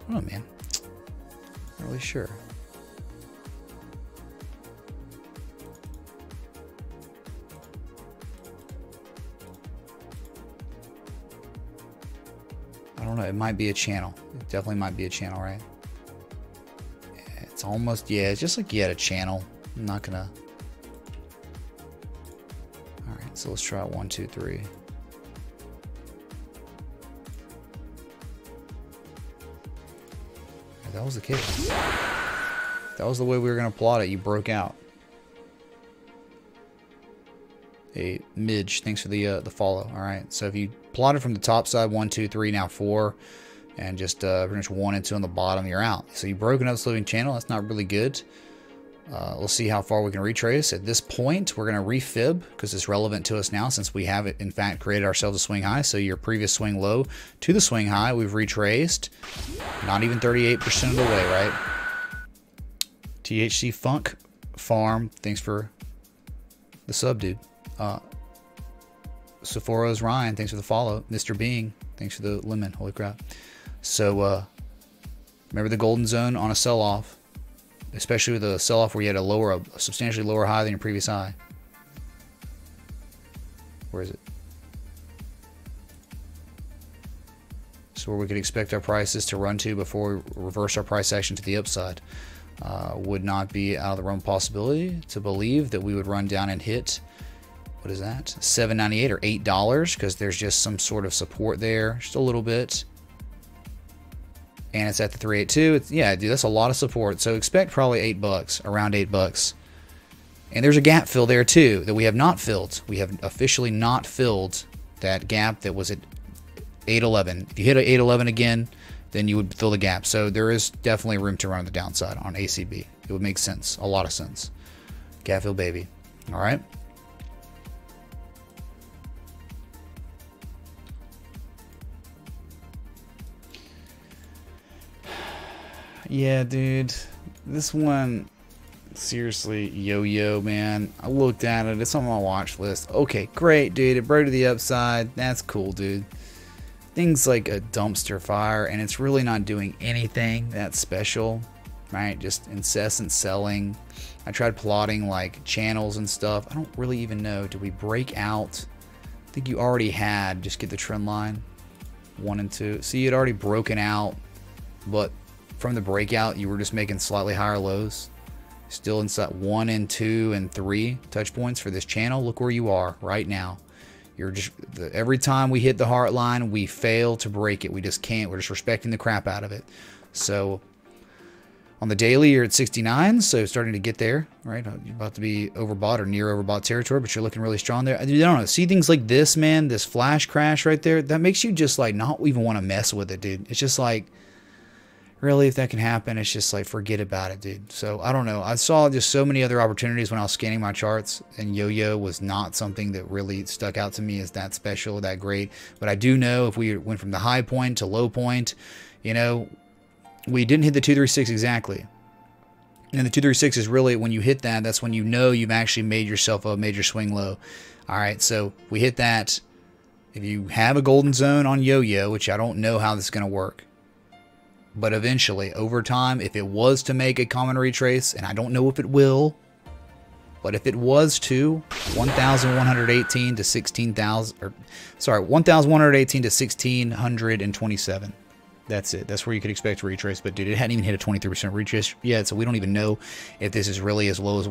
I don't know, man. Not really sure. I don't know. It might be a channel. It definitely might be a channel, right? It's almost, yeah, it's just like you had a channel. I'm not gonna. All right, so let's try 1, 2, 3. If that was the case. If that was the way we were gonna plot it. You broke out. Hey, Midge, thanks for the follow. All right, so if you plotted from the top side, 1, 2, 3, now 4, and just pretty much 1 and 2 on the bottom, you're out. So you broke another sloping channel. That's not really good. We'll see how far we can retrace. At this point, we're going to refib because it's relevant to us now since we have, in fact, created ourselves a swing high. So your previous swing low to the swing high, we've retraced. Not even 38% of the way, right? THC Funk Farm, thanks for the sub, dude. Sephora's Ryan, thanks for the follow. Mr. Being, thanks for the lemon. Holy crap. So, remember the golden zone on a sell-off, especially with a sell-off where you had a substantially lower high than your previous high. Where is it? So where we could expect our prices to run to before we reverse our price action to the upside. Would not be out of the realm of possibility to believe that we would run down and hit, what is that? $7.98 or $8, because there's just some sort of support there, just a little bit. And it's at the 382. Yeah, dude, that's a lot of support. So expect probably $8, around $8. And there's a gap fill there too that we have not filled. We have officially not filled that gap that was at 811. If you hit a 811 again, then you would fill the gap. So there is definitely room to run on the downside on ACB. It would make sense. A lot of sense. Catfield baby. All right. Yeah, dude. This one, seriously, yo-yo, man. I looked at it. It's on my watch list. Okay, great, dude. It broke to the upside. That's cool, dude. Things like a dumpster fire, and it's really not doing anything that's special, right? Just incessant selling. I tried plotting like channels and stuff. I don't really even know. Did we break out? I think you already had. Just get the trend line. 1 and 2. See, it already broken out, but from the breakout, you were just making slightly higher lows. Still inside 1 and 2 and 3 touch points for this channel. Look where you are right now. You're just, every time we hit the heart line, we fail to break it. We just can't. We're just respecting the crap out of it. So on the daily, you're at 69, so starting to get there, right? You're about to be overbought or near overbought territory, but you're looking really strong there. I don't know. See things like this, man, this flash crash right there, that makes you just like not even want to mess with it, dude. It's just like, really, if that can happen, it's just like, forget about it, dude. So, I don't know. I saw just so many other opportunities when I was scanning my charts, and yo-yo was not something that really stuck out to me as that special, that great. But I do know if we went from the high point to low point, you know, we didn't hit the 236 exactly. And the 236 is really, when you hit that, that's when you know you've actually made yourself a major swing low. All right, so we hit that. If you have a golden zone on yo-yo, which I don't know how this is going to work, but eventually, over time, if it was to make a common retrace, and I don't know if it will, but if it was to 1,118 to 16,000, or sorry, 1,118 to 1,627. That's it. That's where you could expect a retrace. But dude, it hadn't even hit a 23% retrace yet, so we don't even know if this is really as low as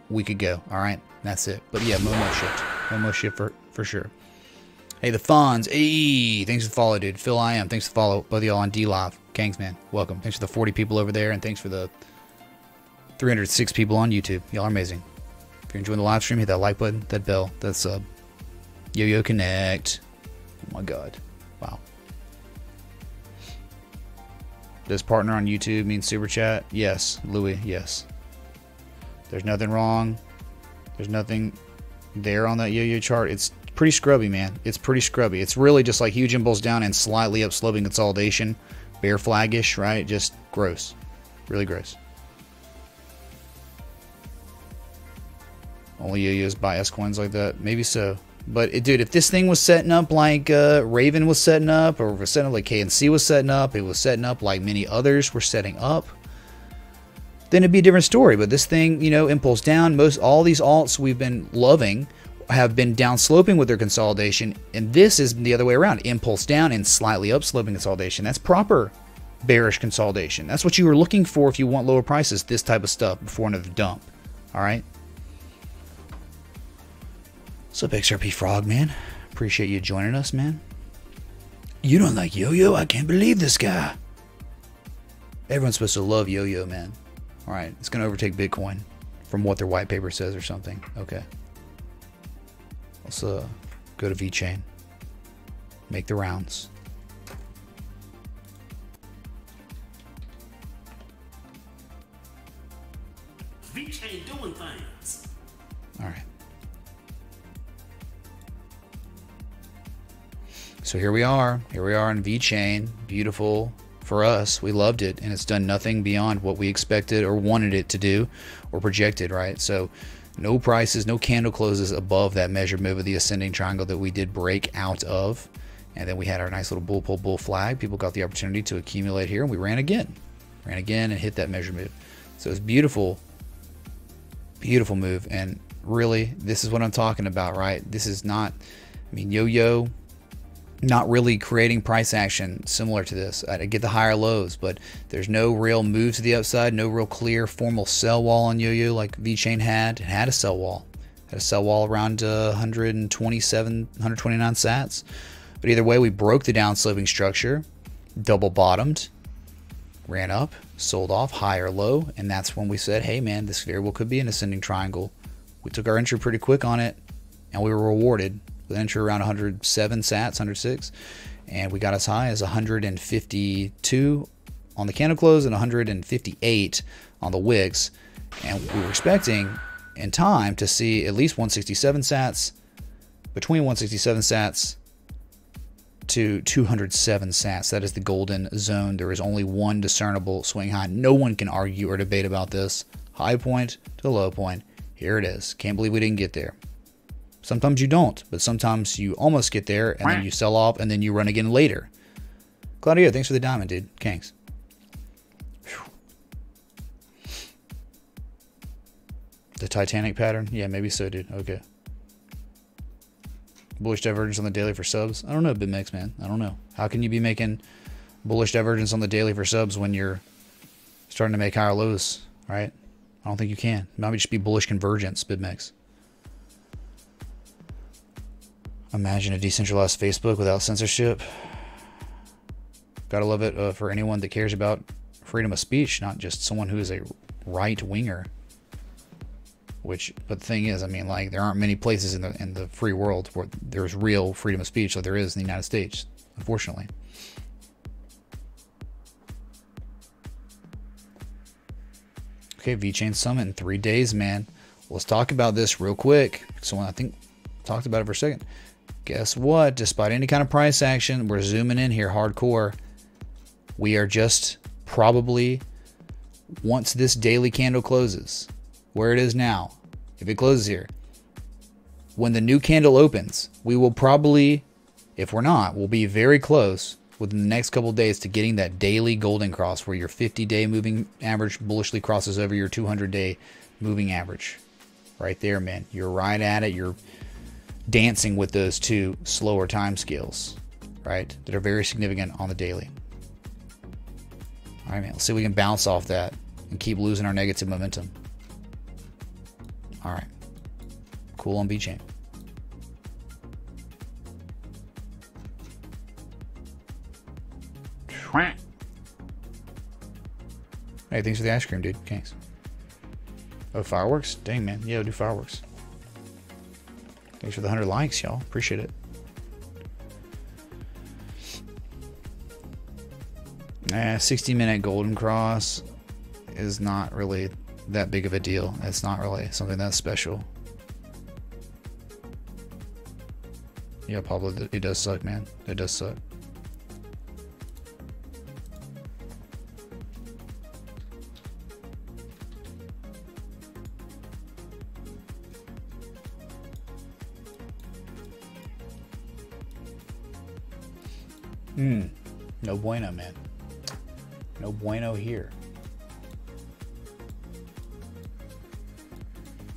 we could go. All right, that's it. But yeah, Momo shift. Momo shift for sure. Hey, the Fonz. Hey, thanks for the follow, dude. Phil, I am. Thanks for the follow. Both of y'all on D-Live. Kangs, man. Welcome. Thanks for the 40 people over there, and thanks for the 306 people on YouTube. Y'all are amazing. If you're enjoying the live stream, hit that like button, that bell, that sub. Yo-Yo Connect. Oh, my God. Wow. Does partner on YouTube mean super chat? Yes. Louis, yes. There's nothing wrong. There's nothing there on that yo-yo chart. It's pretty scrubby, man. It's pretty scrubby. It's really just like huge impulse down and slightly up sloping consolidation. Bear flaggish, right? Just gross. Really gross. Only yo-yos buy S coins like that. Maybe so. But, dude, if this thing was setting up like Raven was setting up, or was setting up like KNC was setting up, it was setting up like many others were setting up, then it'd be a different story. But this thing, you know, impulse down. All these alts we've been loving have been down sloping with their consolidation, and this is the other way around. Impulse down and slightly up sloping consolidation. That's proper bearish consolidation. That's what you were looking for if you want lower prices, this type of stuff before another dump. All right. What's up, XRP Frog, man? Appreciate you joining us, man. You don't like yo-yo? I can't believe this guy. Everyone's supposed to love yo-yo, man. All right, it's going to overtake Bitcoin from what their white paper says or something. Okay. Let's go to VeChain. Make the rounds. VeChain doing things. All right. So here we are. Here we are in VeChain. Beautiful for us. We loved it, and it's done nothing beyond what we expected or wanted it to do or projected, right? So no prices, no candle closes above that measured move of the ascending triangle that we did break out of. And then we had our nice little bull pull bull flag. People got the opportunity to accumulate here, and we ran again. Ran again and hit that measured move. So it's beautiful, beautiful move. And really, this is what I'm talking about, right? This is not, I mean, yo-yo, not really creating price action similar to this. I get the higher lows, but there's no real move to the upside, no real clear formal sell wall on yo-yo like VeChain had. It had a sell wall. It had a sell wall around 127, 129 sats. But either way, we broke the down sloping structure, double bottomed, ran up, sold off, higher low, and that's when we said, hey man, this very well could be an ascending triangle. We took our entry pretty quick on it, and we were rewarded. With entry around 107 sats, 106, and we got as high as 152 on the candle close and 158 on the wicks. And we were expecting in time to see at least 167 sats, between 167 sats to 207 sats. That is the golden zone. There is only one discernible swing high. No one can argue or debate about this. High point to low point. Here it is. Can't believe we didn't get there. Sometimes you don't, but sometimes you almost get there and then you sell off and then you run again later. Claudio, thanks for the diamond, dude. Kangs. The Titanic pattern? Yeah, maybe so, dude. Okay. Bullish divergence on the daily for subs? I don't know, BitMix, man. I don't know. How can you be making bullish divergence on the daily for subs when you're starting to make higher lows, right? I don't think you can. It might just be bullish convergence, BitMix. Imagine a decentralized Facebook without censorship. Gotta love it for anyone that cares about freedom of speech, not just someone who is a right-winger. But the thing is, I mean, like, there aren't many places in the free world where there's real freedom of speech like there is in the United States, unfortunately. Okay, VeChain Summit in 3 days, man. Let's talk about this real quick. Someone, I think, talked about it for a second. Guess what? Despite any kind of price action, we're zooming in here hardcore. We are just probably, once this daily candle closes, where it is now, if it closes here, when the new candle opens, we will probably, if we're not, we'll be very close within the next couple of days to getting that daily golden cross where your 50-day moving average bullishly crosses over your 200-day moving average. Right there, man. You're right at it. You're dancing with those two slower time scales, right, that are very significant on the daily. All right, man. Let's see if we can bounce off that and keep losing our negative momentum. All right. Cool on VeChain. Hey, thanks for the ice cream, dude. Thanks. Oh, fireworks? Dang, man. Yeah, do fireworks. Thanks for the 100 likes, y'all. Appreciate it. 60-minute golden cross is not really that big of a deal. It's not really something that's special. Yeah, Pablo, it does suck, man. It does suck. No bueno, man. No bueno here.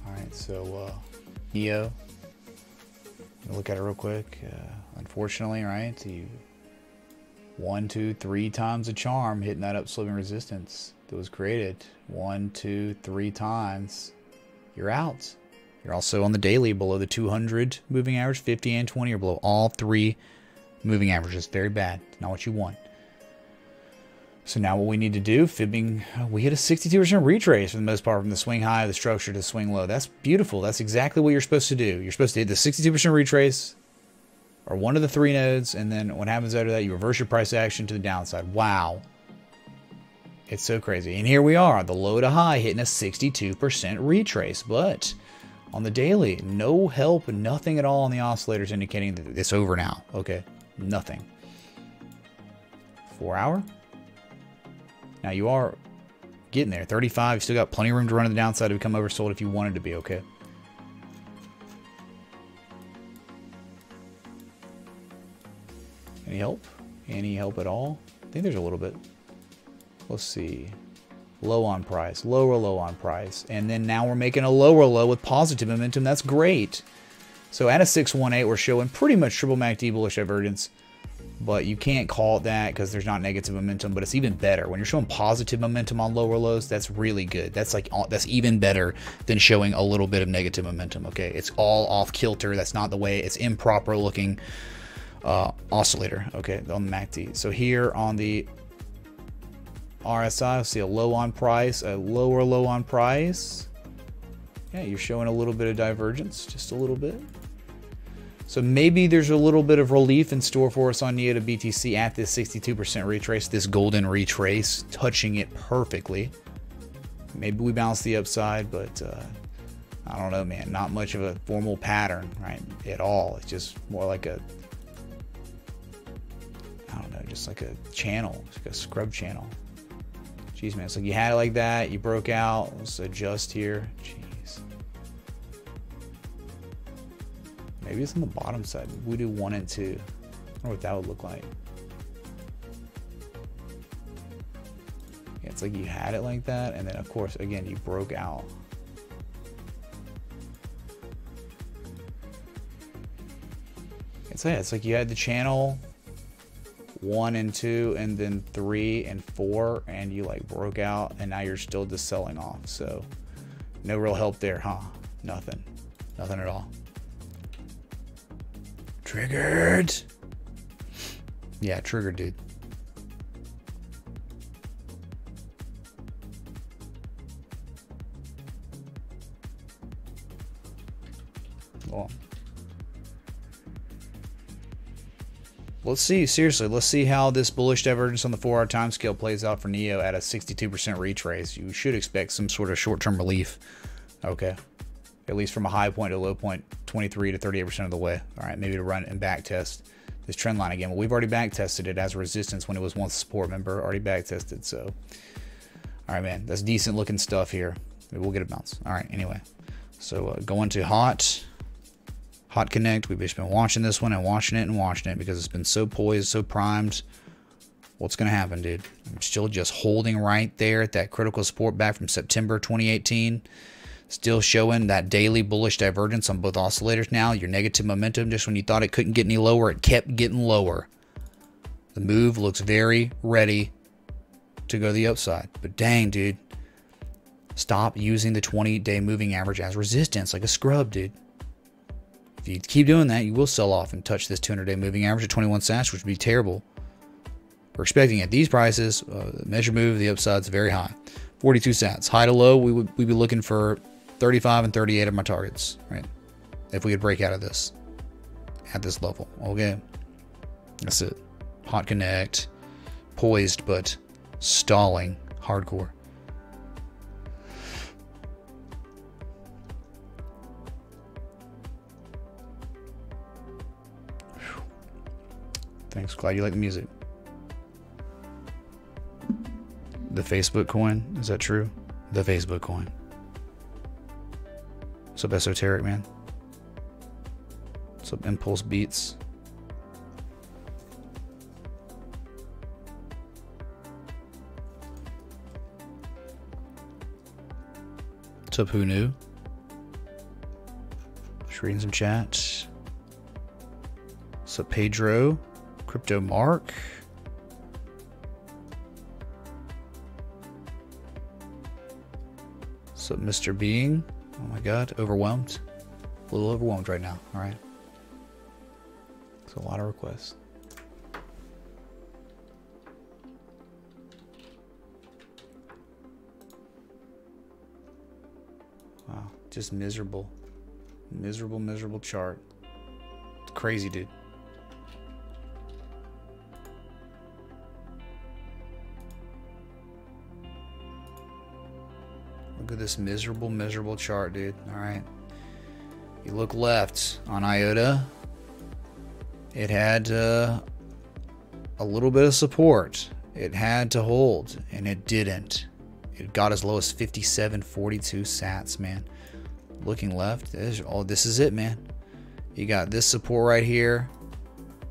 Alright, so Neo, look at it real quick. Unfortunately, right, you 1, 2, 3 times a charm hitting that upsloping resistance that was created. 1, 2, 3 times. You're out. You're also on the daily below the 200 moving average, 50 and 20 are below all 3 moving averages. Very bad. Not what you want. So now what we need to do, fibbing, we hit a 62% retrace for the most part from the swing high, the structure to swing low. That's beautiful. That's exactly what you're supposed to do. You're supposed to hit the 62% retrace or one of the 3 nodes, and then what happens after that, you reverse your price action to the downside. Wow. It's so crazy. And here we are, the low to high hitting a 62% retrace, but on the daily, no help, nothing at all on the oscillators indicating that it's over now. Okay, nothing. 4 hour. Now you are getting there. 35, you still got plenty of room to run to the downside to become oversold if you wanted to be, okay? Any help? Any help at all? I think there's a little bit. Let's see. Low on price, lower low on price. And then now we're making a lower low with positive momentum. That's great. So at a 618, we're showing pretty much triple MACD bullish divergence. But you can't call it that because there's not negative momentum, but it's even better. When you're showing positive momentum on lower lows, that's really good. That's even better than showing a little bit of negative momentum, okay? It's all off kilter. That's not the way. It's improper looking oscillator, okay, on the MACD. So here on the RSI, see a low on price, a lower low on price. Yeah, you're showing a little bit of divergence, just a little bit. So maybe there's a little bit of relief in store for us on NEO to BTC at this 62% retrace, this golden retrace, touching it perfectly. Maybe we bounce the upside, but I don't know, man. Not much of a formal pattern, right, at all. It's just more like a, I don't know, just like a channel, like a scrub channel. Jeez, man, it's like you had it like that, you broke out. Let's adjust here. Jeez. Maybe it's on the bottom side. We do 1 and 2. I wonder what that would look like. Yeah, it's like you had it like that, and then of course, again, you broke out. It's like you had the channel 1 and 2 and then 3 and 4, and you like broke out, and now you're still just selling off. So no real help there, huh? Nothing at all. Triggered. Yeah, triggered, dude. Well, let's see, seriously, let's see how this bullish divergence on the 4-hour time scale plays out for NEO at a 62% retrace. You should expect some sort of short-term relief. Okay. At least from a high point to a low point, 23 to 38% of the way. All right, maybe to run and back test this trend line again. Well, we've already back tested it as a resistance when it was once a support. Remember, already back tested. So, all right, man, that's decent looking stuff here. Maybe we'll get a bounce. All right, anyway. So going to hot connect. We've just been watching this one and watching it because it's been so poised, so primed. What's going to happen, dude? I'm still just holding right there at that critical support back from September 2018. Still showing that daily bullish divergence on both oscillators now. Your negative momentum, just when you thought it couldn't get any lower, it kept getting lower. The move looks very ready to go to the upside. But dang, dude. Stop using the 20-day moving average as resistance like a scrub, dude. If you keep doing that, you will sell off and touch this 200-day moving average at 21 sats, which would be terrible. We're expecting at these prices, the measure move, the upside's very high. 42 sats. High to low, we'd be looking for 35 and 38 of my targets, right? If we could break out of this at this level. Okay. That's it. Hot connect. Poised, but stalling hardcore. Thanks. Glad you like the music. The Facebook coin. Is that true? The Facebook coin. What's up, Esoteric, man? What's up, Impulse Beats? What's up, Who Knew? Just reading some chat. What's up, Pedro? Crypto Mark? What's up, Mr. Being? Oh my god, overwhelmed. A little overwhelmed right now, alright? It's a lot of requests. Wow, just miserable. Miserable chart. It's crazy, dude. Look at this miserable chart, dude. Alright. You look left on IOTA. It had a little bit of support. It had to hold, and it didn't. It got as low as 57.42 sats, man. Looking left, this is it, man. You got this support right here.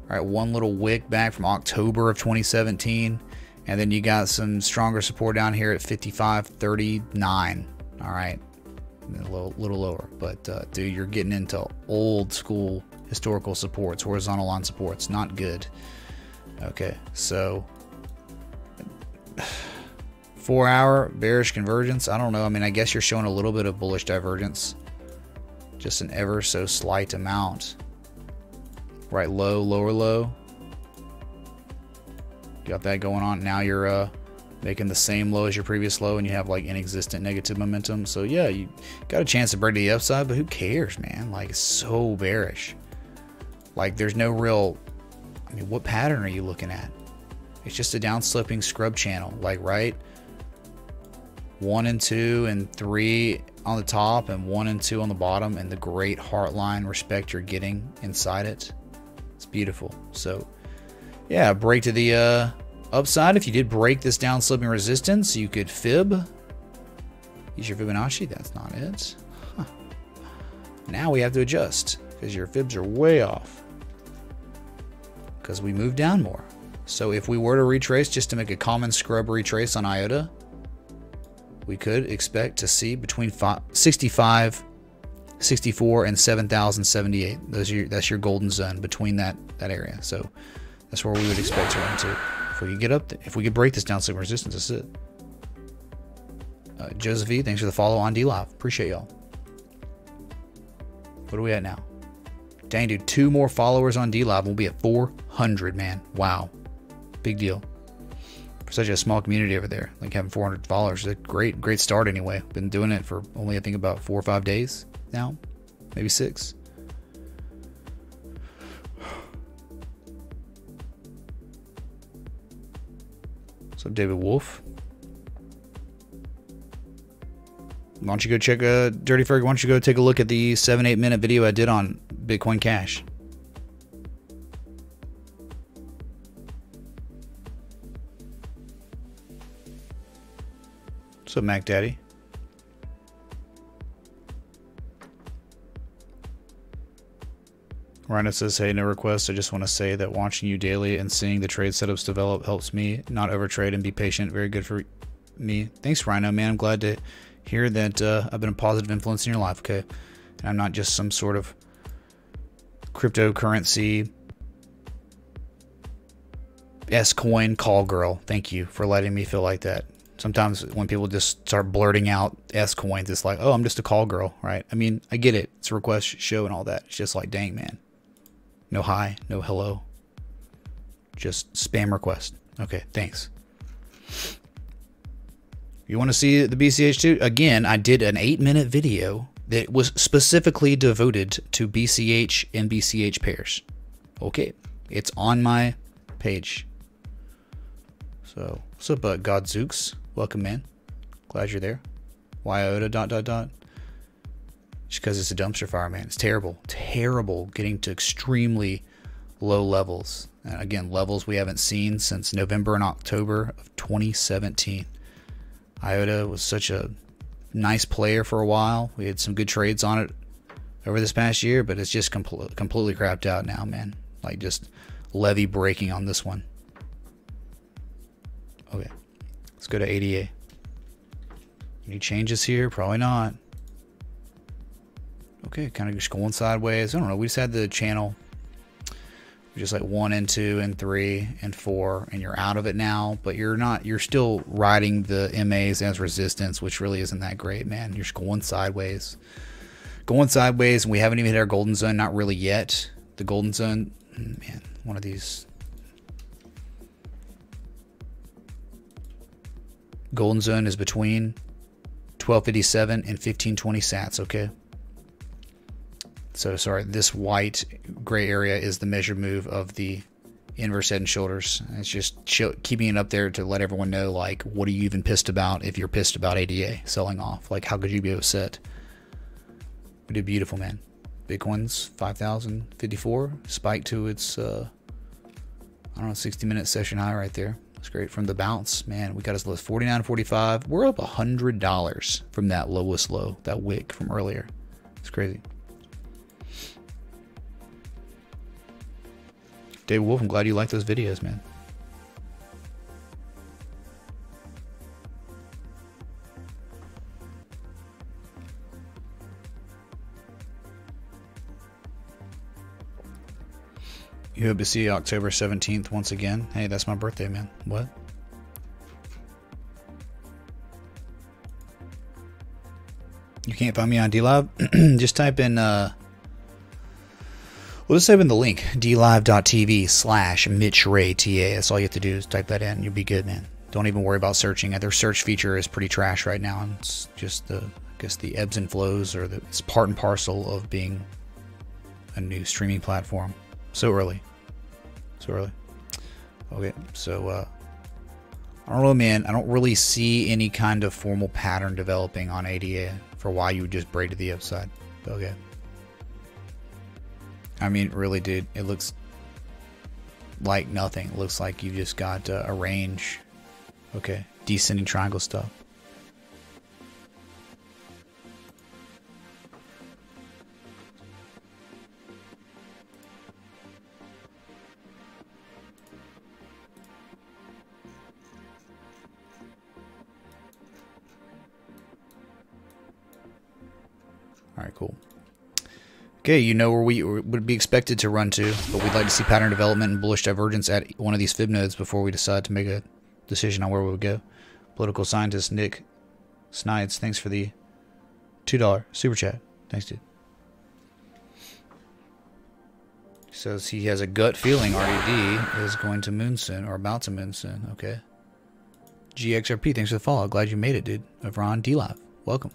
Alright, one little wick back from October of 2017. And then you got some stronger support down here at 55.39. All right, a little lower, but dude, you're getting into old school historical supports, horizontal line supports. Not good. Okay, so 4-hour bearish convergence. I don't know. I mean, I guess you're showing a little bit of bullish divergence, just an ever so slight amount. Right, low, lower low. Got that going on. Now you're making the same low as your previous low, and you have like inexistent negative momentum. So yeah, you got a chance to break the upside, but who cares, man? Like, it's so bearish. Like, there's no real, I mean, what pattern are you looking at? It's just a downsloping scrub channel, like, right? 1 and 2 and 3 on the top and 1 and 2 on the bottom, and the great heartline respect you're getting inside it. It's beautiful. So, yeah, break to the upside. If you did break this downsloping resistance, you could fib. Use your Fibonacci. That's not it. Huh. Now we have to adjust because your fibs are way off because we moved down more. So if we were to retrace, just to make a common scrub retrace on IOTA, we could expect to see between 65, 64, and 7,078. That's your golden zone between that area. So that's where we would expect to run to. If we could get up, if we could break this downsloping resistance, that's it. Joseph E, thanks for the follow on DLive. Appreciate y'all. What are we at now? Dang, dude, 2 more followers on DLive. We'll be at 400, man. Wow. Big deal. For such a small community over there, like having 400 followers, is a great start anyway. Been doing it for only, I think, about 4 or 5 days now. Maybe 6. What's up, David Wolf? Why don't you go check Dirty Ferg? Why don't you go take a look at the 7-8 minute video I did on Bitcoin Cash? What's up, Mac Daddy? Rhino says, hey, no request. I just want to say that watching you daily and seeing the trade setups develop helps me not overtrade and be patient. Very good for me. Thanks, Rhino, man. I'm glad to hear that I've been a positive influence in your life, okay? And I'm not just some sort of cryptocurrency S-coin call girl. Thank you for letting me feel like that. Sometimes when people just start blurting out S-coins, it's like, oh, I'm just a call girl, right? I mean, I get it. It's a request show and all that. It's just like, dang, man. No hi, no hello. Just spam request. Okay, thanks. You want to see the BCH too? Again, I did an 8-minute video that was specifically devoted to BCH and BCH pairs. Okay, it's on my page. So, what's up, Godzooks? Welcome, man. Glad you're there. YOTA ... Just because it's a dumpster fire, man. It's terrible. Terrible getting to extremely low levels. And again, levels we haven't seen since November and October of 2017. IOTA was such a nice player for a while. We had some good trades on it over this past year, but it's just completely crapped out now, man. Like, just levy breaking on this one. Okay, let's go to ADA. Any changes here? Probably not. Okay, kind of just going sideways. I don't know. We just had the channel. Just like 1 and 2 and 3 and 4, and you're out of it now, but you're not. You're still riding the MAs as resistance, which really isn't that great, man. You're just going sideways. Going sideways, and we haven't even hit our golden zone. Not really yet. The golden zone, man, one of these. Golden zone is between 1257 and 1520 sats, okay? So, sorry, this white gray area is the measure move of the inverse head and shoulders. It's just keeping it up there to let everyone know, like, what are you even pissed about if you're pissed about ADA selling off? Like, how could you be upset? We did beautiful, man. Bitcoin's 5,054. Spike to its, I don't know, 60-minute session high right there. It's great. From the bounce, man, we got as low as 49.45. We're up $100 from that lowest low, that wick from earlier. It's crazy. Dave Wolf, I'm glad you like those videos, man. You hope to see you October 17th once again. Hey, that's my birthday, man. What? You can't find me on DLive? Just type in, well, just type in the link, dlive.tv/MitchRayTA. That's all you have to do is type that in, and you'll be good, man. Don't even worry about searching. Their search feature is pretty trash right now, and it's just the, I guess, the ebbs and flows, or it's part and parcel of being a new streaming platform. So early. So early. Okay, so I don't know, man. I don't really see any kind of formal pattern developing on ADA for why you would just braid to the upside. Okay. I mean, really, dude, it looks like nothing. It looks like you just got a range. Okay, descending triangle stuff. All right, cool. Okay, you know where we would be expected to run to, but we'd like to see pattern development and bullish divergence at one of these fib nodes before we decide to make a decision on where we would go. Political scientist Nick Snides, thanks for the $2 super chat. Thanks, dude. He says he has a gut feeling RED is going to moon soon, or about to moon soon. Okay. GXRP, thanks for the follow. Glad you made it, dude. Over on DLive. Welcome.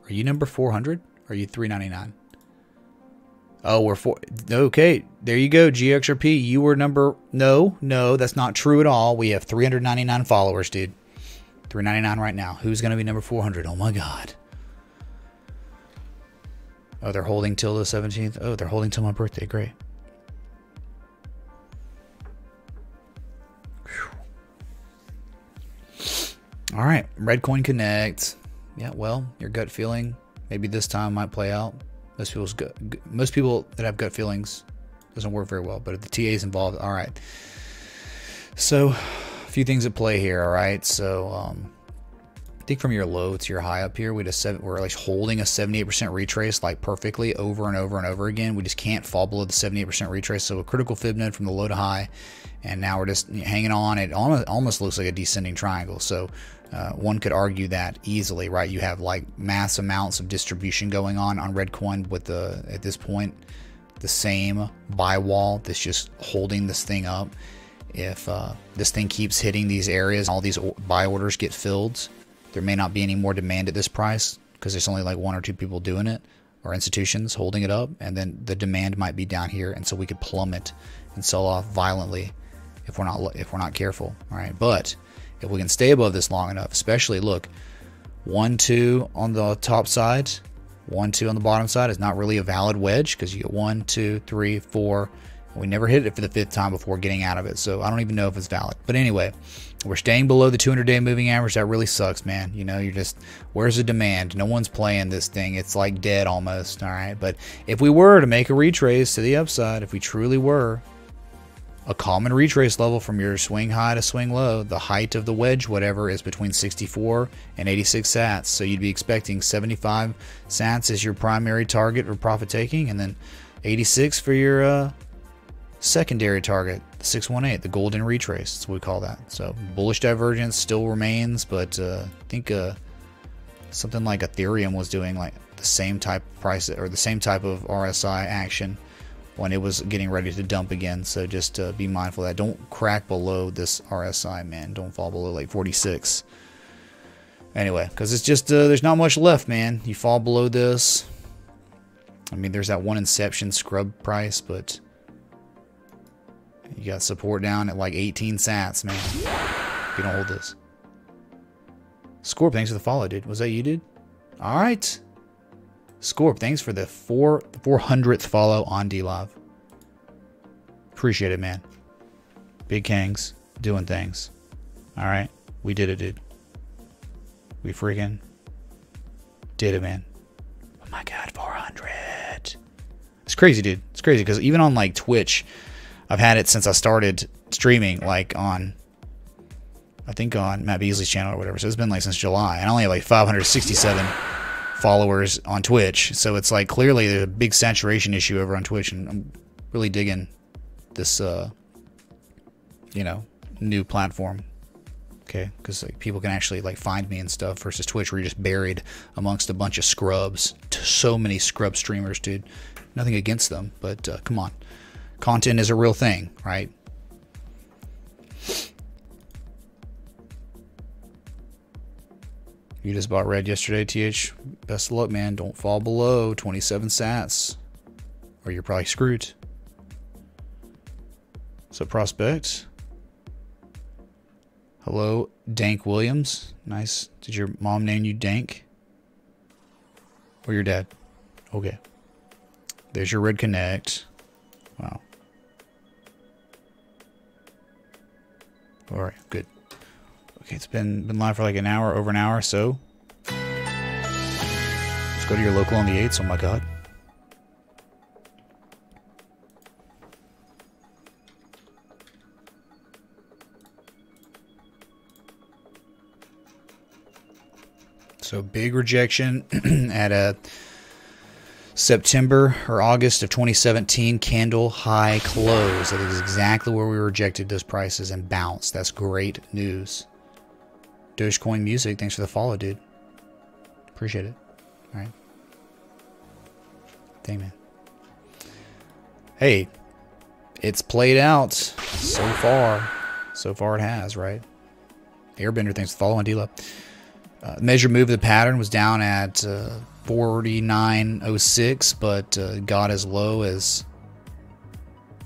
Are you number 400? Or are you 399? Oh, we're 4. Okay, there you go, GXRP. You were number... No, that's not true at all. We have 399 followers, dude. 399 right now. Who's going to be number 400? Oh, my God. Oh, they're holding till the 17th? Oh, they're holding till my birthday. Great. All right, Red Coin Connect. Yeah, well, your gut feeling, maybe this time might play out. Most people that have gut feelings doesn't work very well, but if the TA is involved, all right. So, a few things at play here. All right, so I think from your low to your high up here, we're like holding a 78% retrace like perfectly over and over and over again. We just can't fall below the 78% retrace. So a critical fib node from the low to high, and now we're just hanging on. It almost looks like a descending triangle. So one could argue that easily, right? You have like mass amounts of distribution going on red coin with the, at this point, the same buy wall that's just holding this thing up. If this thing keeps hitting these areas, all these buy orders get filled, there may not be any more demand at this price because there's only like 1 or 2 people doing it, or institutions holding it up, and then the demand might be down here, and so we could plummet and sell off violently if we're not careful. All right, but if we can stay above this long enough, especially look, 1, 2 on the top side, 1, 2 on the bottom side is not really a valid wedge because you get 1, 2, 3, 4. We never hit it for the 5th time before getting out of it, so I don't even know if it's valid. But anyway, we're staying below the 200-day moving average. That really sucks, man. You know, you're just, where's the demand? No one's playing this thing. It's like dead almost, all right? But if we were to make a retrace to the upside, if we truly were, a common retrace level from your swing high to swing low, the height of the wedge, whatever, is between 64 and 86 sats. So you'd be expecting 75 sats as your primary target for profit taking, and then 86 for your secondary target, the 618, the golden retrace. That's what we call that. So bullish divergence still remains, but I think something like Ethereum was doing like the same type of price or the same type of RSI action when it was getting ready to dump again. So just be mindful of that. Don't crack below this RSI, man. Don't fall below like 46. Anyway, because it's just there's not much left, man. You fall below this. I mean, there's that one inception scrub price, but you got support down at like 18 sats, man. If you don't hold this. Scorp, thanks for the follow, dude. Was that you, dude? All right. Scorp, thanks for the 400th follow on DLive. Appreciate it, man. Big Kangs doing things. All right. We did it, dude. We freaking did it, man. Oh my God, 400. It's crazy, dude. It's crazy because even on like Twitch, I've had it since I started streaming, like on, I think on Matt Beasley's channel or whatever. So it's been like since July. And I only have like 567 followers on Twitch. So it's like clearly there's a big saturation issue over on Twitch. And I'm really digging this, you know, new platform. Okay. Because like people can actually like find me and stuff versus Twitch where you're just buried amongst a bunch of scrubs. So many scrub streamers, dude. Nothing against them, but come on. Content is a real thing, right? You just bought red yesterday, TH. Best of luck, man. Don't fall below 27 sats, or you're probably screwed. What's up, Prospect? Hello, Dank Williams. Nice. Did your mom name you Dank? Or your dad? Okay. There's your Red Connect. Wow. Alright, good. Okay, it's been live for like an hour, over an hour, so let's go to your local on the 8th. Oh my god. So big rejection at a September or August of 2017 candle high close. That is exactly where we rejected those prices and bounced. That's great news. Dogecoin Music, thanks for the follow, dude. Appreciate it. All right. Dang, man. Hey, it's played out so far. So far it has, right? Airbender, thanks for the follow on D-Love. Measure move of the pattern was down at 49.06, but got as low as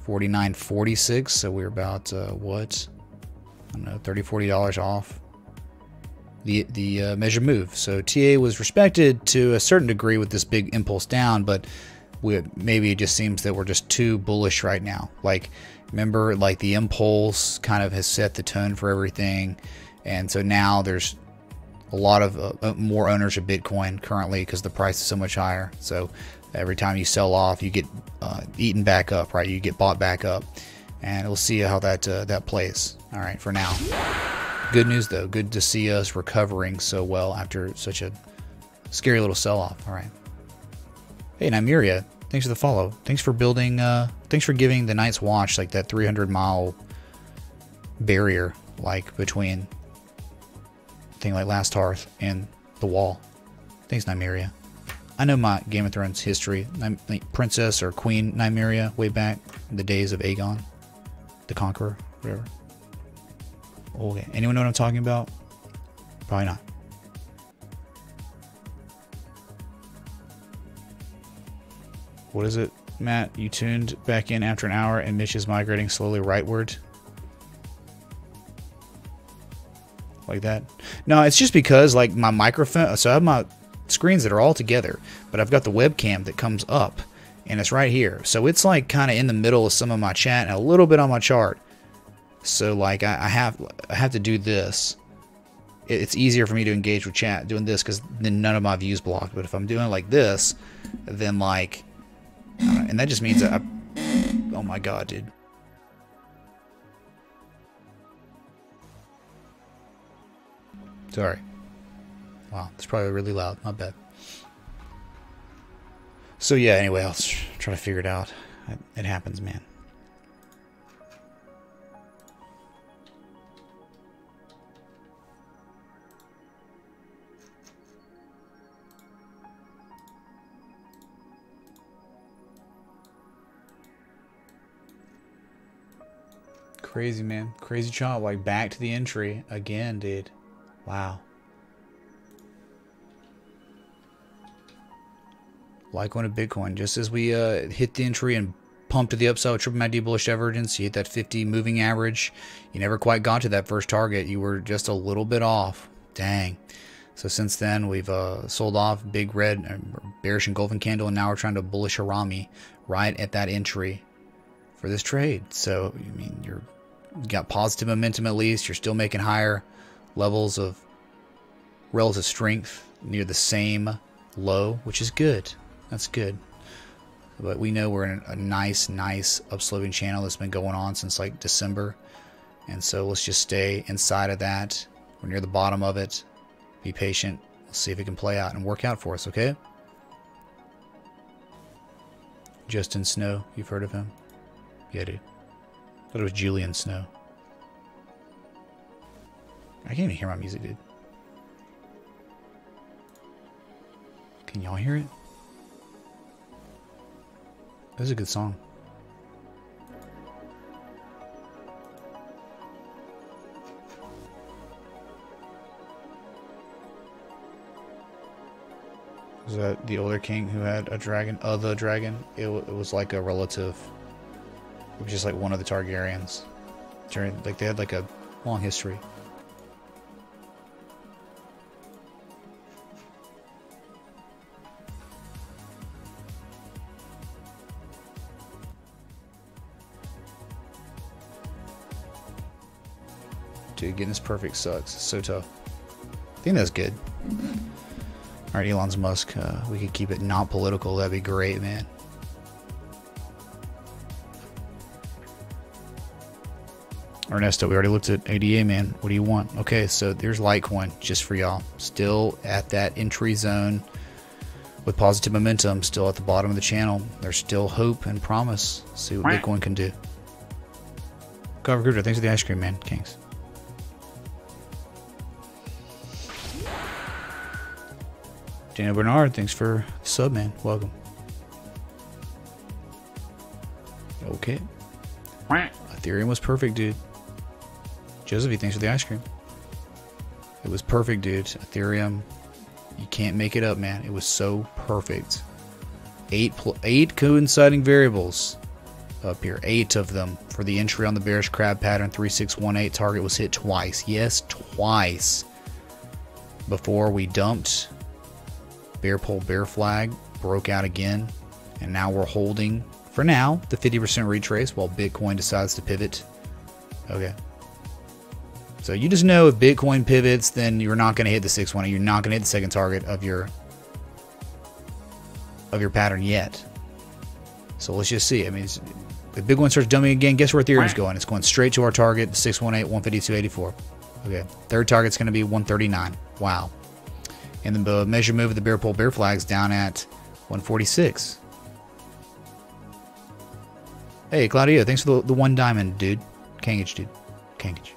49.46. So we're about what? I don't know, $30-$40 off the measure move. So TA was respected to a certain degree with this big impulse down, but maybe it just seems that we're just too bullish right now. Like, remember, like the impulse kind of has set the tone for everything, and so now there's a lot of more owners of Bitcoin currently because the price is so much higher. So every time you sell off, you get eaten back up, right? You get bought back up, and we'll see how that plays. All right, for now. Good news though. Good to see us recovering so well after such a scary little sell-off. All right. Hey, Nymeria, thanks for the follow. Thanks for building. Thanks for giving the Night's Watch like that 300-mile barrier, like between thing like Last Hearth and the Wall. Thanks, Nymeria. I know my Game of Thrones history. Like Princess or Queen Nymeria way back in the days of Aegon the Conqueror, whatever. Okay, anyone know what I'm talking about? Probably not. What is it, Matt? You tuned back in after an hour and Mitch is migrating slowly rightward. Like that? No, it's just because like my microphone, so I have my screens that are all together, but I've got the webcam that comes up and it's right here. So it's like kind of in the middle of some of my chat and a little bit on my chart. So like I have to do this. It's easier for me to engage with chat doing this because then none of my views blocked. But if I'm doing it like this, then like, and that just means that oh my god, dude. Sorry. Wow, it's probably really loud. My bad. So yeah, anyway, I'll try to figure it out. It happens, man. Crazy, man. Crazy chop. Like back to the entry again, dude. Wow. Like on a Bitcoin, just as we hit the entry and pumped to the upside with triple MACD bullish divergence, you hit that 50 moving average. You never quite got to that first target. You were just a little bit off. Dang. So since then, we've sold off big red bearish engulfing candle, and now we're trying to bullish Harami right at that entry for this trade. So, I mean, you got positive momentum at least. You're still making higher levels of relative strength near the same low, which is good. That's good. But we know we're in a nice upsloping channel that's been going on since like December. And so let's just stay inside of that. We're near the bottom of it. Be patient. We'll see if it can play out and work out for us, okay? Justin Snow, you've heard of him? Yeah, dude. I thought it was Julian Snow. I can't even hear my music, dude. Can y'all hear it? That was a good song. Was that the older king who had a dragon? The dragon? It was like a relative It was just like one of the Targaryens. During, like, they had like a long history. Dude, getting this perfect sucks. It's so tough. I think that's good. Alright, Elon Musk. We could keep it not political. That'd be great, man. Ernesto, we already looked at ADA, man. What do you want? Okay, so there's Litecoin just for y'all. Still at that entry zone with positive momentum. Still at the bottom of the channel. There's still hope and promise. See what Bitcoin can do. Cover Crypto, thanks for the ice cream, man. Kings. Daniel Bernard, thanks for the sub, man. Welcome. Okay. Ethereum was perfect, dude. Josephine, thanks for the ice cream. It was perfect, dude. Ethereum, you can't make it up, man. It was so perfect. Eight coinciding variables up here. 8 of them for the entry on the bearish crab pattern. 3618 target was hit twice. Yes, twice. Before we dumped. Bear pole, bear flag, broke out again, and now we're holding, for now, the 50% retrace while Bitcoin decides to pivot. Okay. So you just know if Bitcoin pivots, then you're not going to hit the 618. You're not going to hit the second target of your pattern yet. So let's just see. I mean, if Bitcoin starts dumping again, guess where Ethereum's going? It's going straight to our target, the 618, 152.84. Okay. Third target's going to be 139. Wow. And then the measure move of the bear pole bear flags down at 146. Hey, Claudio, thanks for the 1 diamond, dude. Kangage, dude. Kangage.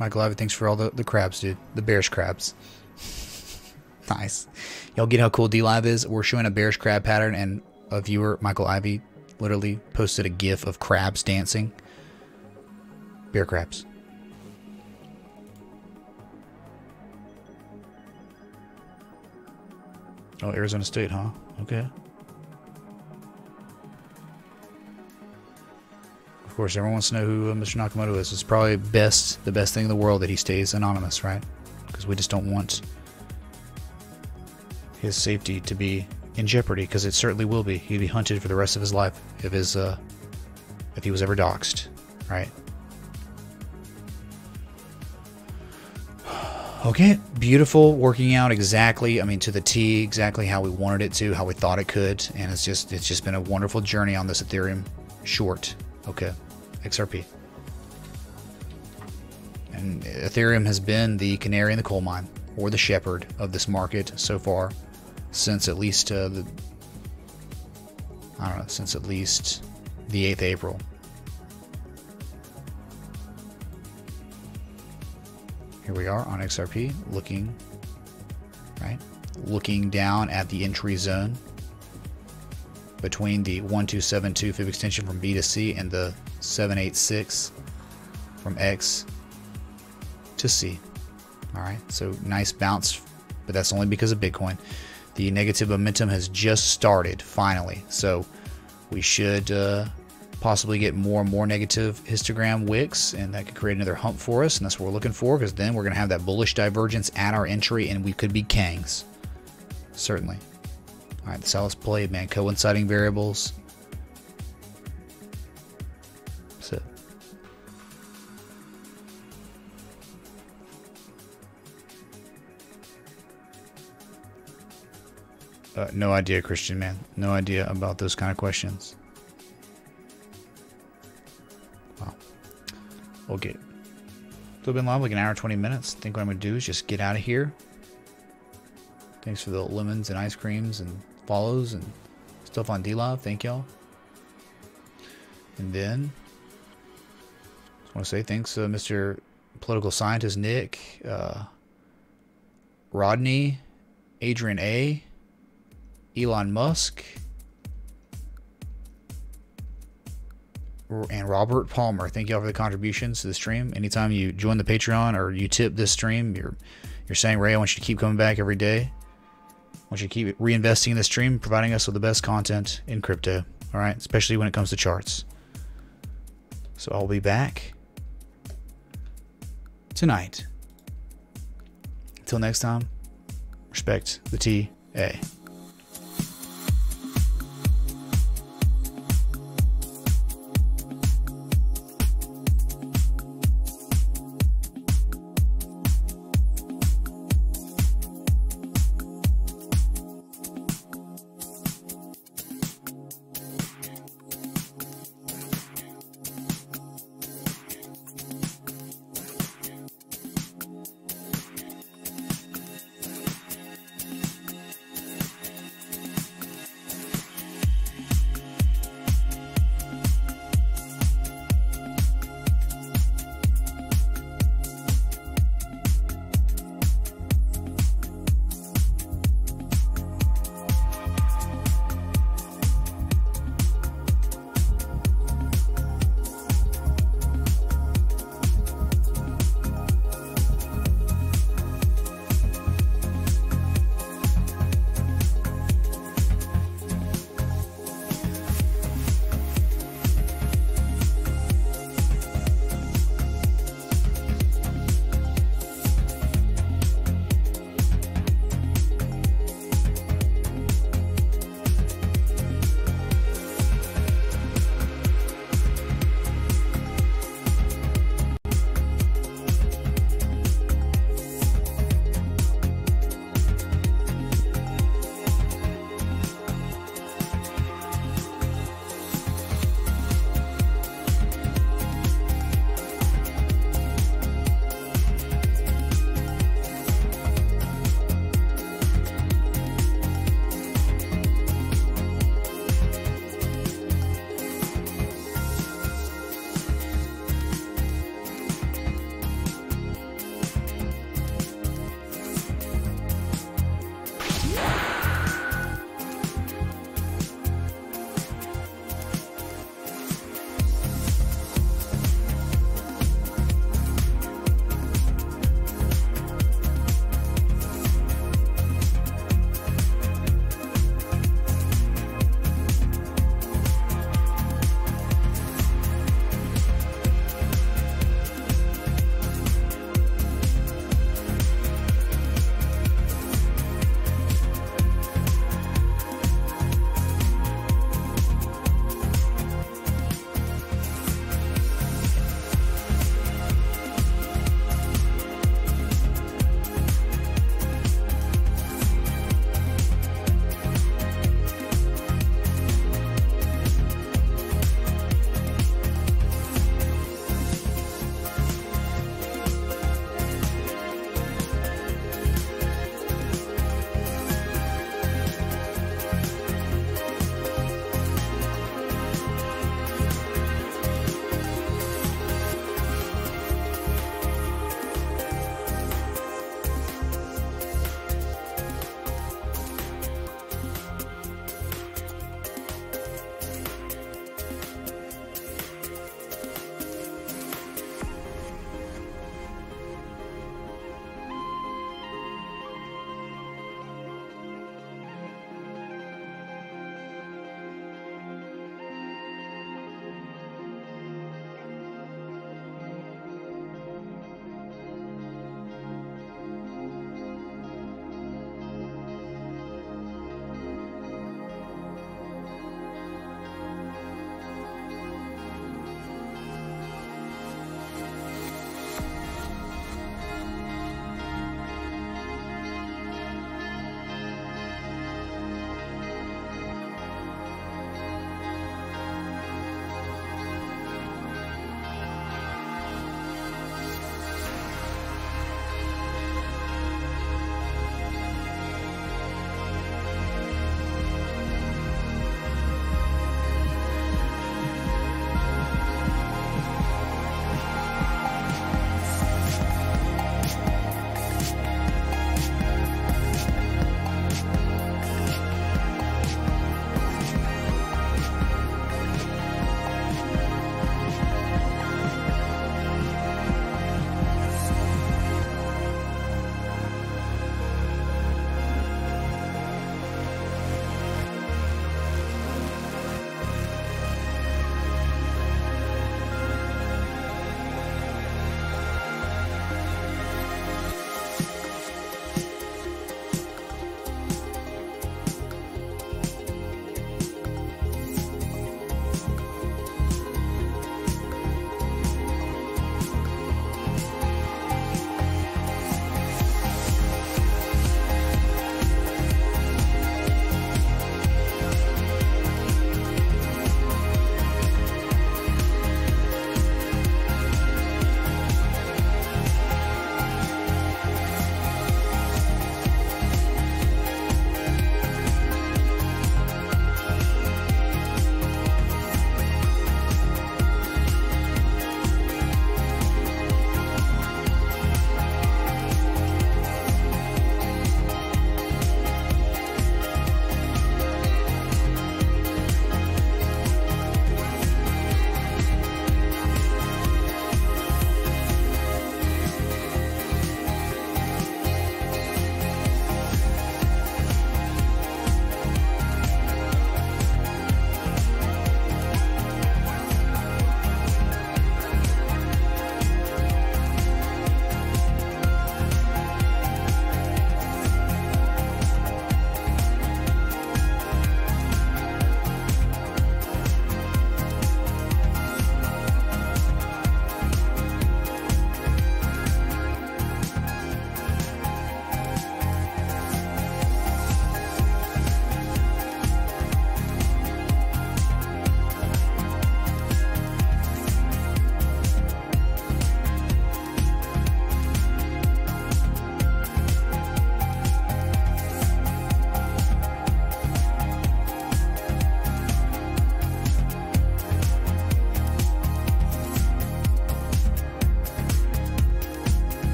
Michael Ivy, thanks for all the crabs, dude. The bearish crabs. Nice. Y'all get how cool D-Live is? We're showing a bearish crab pattern, and a viewer, Michael Ivy, literally posted a gif of crabs dancing. Bear crabs. Oh, Arizona State, huh? Okay. Of course, everyone wants to know who Mr. Nakamoto is. It's probably the best thing in the world that he stays anonymous, right? Because we just don't want his safety to be in jeopardy, because it certainly will be. He'd be hunted for the rest of his life if he was ever doxxed, right? Okay, beautiful, working out exactly, I mean, to the T, exactly how we wanted it to, how we thought it could, and it's just been a wonderful journey on this Ethereum short. Okay, XRP. And Ethereum has been the canary in the coal mine, or the shepherd of this market so far, since at least since at least the 8th April. Here we are on XRP, looking down at the entry zone between the 1272 fib extension from B to C and the 786 from X to C. All right, so nice bounce, but that's only because of Bitcoin. The negative momentum has just started, finally. So we should possibly get more and more negative histogram wicks, and that could create another hump for us, and that's what we're looking for, because then we're going to have that bullish divergence at our entry, and we could be Kangs. Certainly. All right, that's how it's played, man. Coinciding variables. That's it. No idea, Christian, man. No idea about those kind of questions. Wow. Okay. Still been live like an hour and 20 minutes. I think what I'm going to do is just get out of here. Thanks for the lemons and ice creams and follows and stuff on D-Live. Thank y'all. And then, I want to say thanks to Mr. Political Scientist Nick, Rodney, Adrian A., Elon Musk, and Robert Palmer. Thank y'all for the contributions to the stream. Anytime you join the Patreon or you tip this stream, you're You're saying, Ray, I want you to keep coming back every day. I want you to keep reinvesting in the stream, providing us with the best content in crypto. All right, especially when it comes to charts. So I'll be back tonight. Until next time, respect the TA.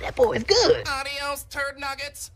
That boy is good. Adios, turd nuggets.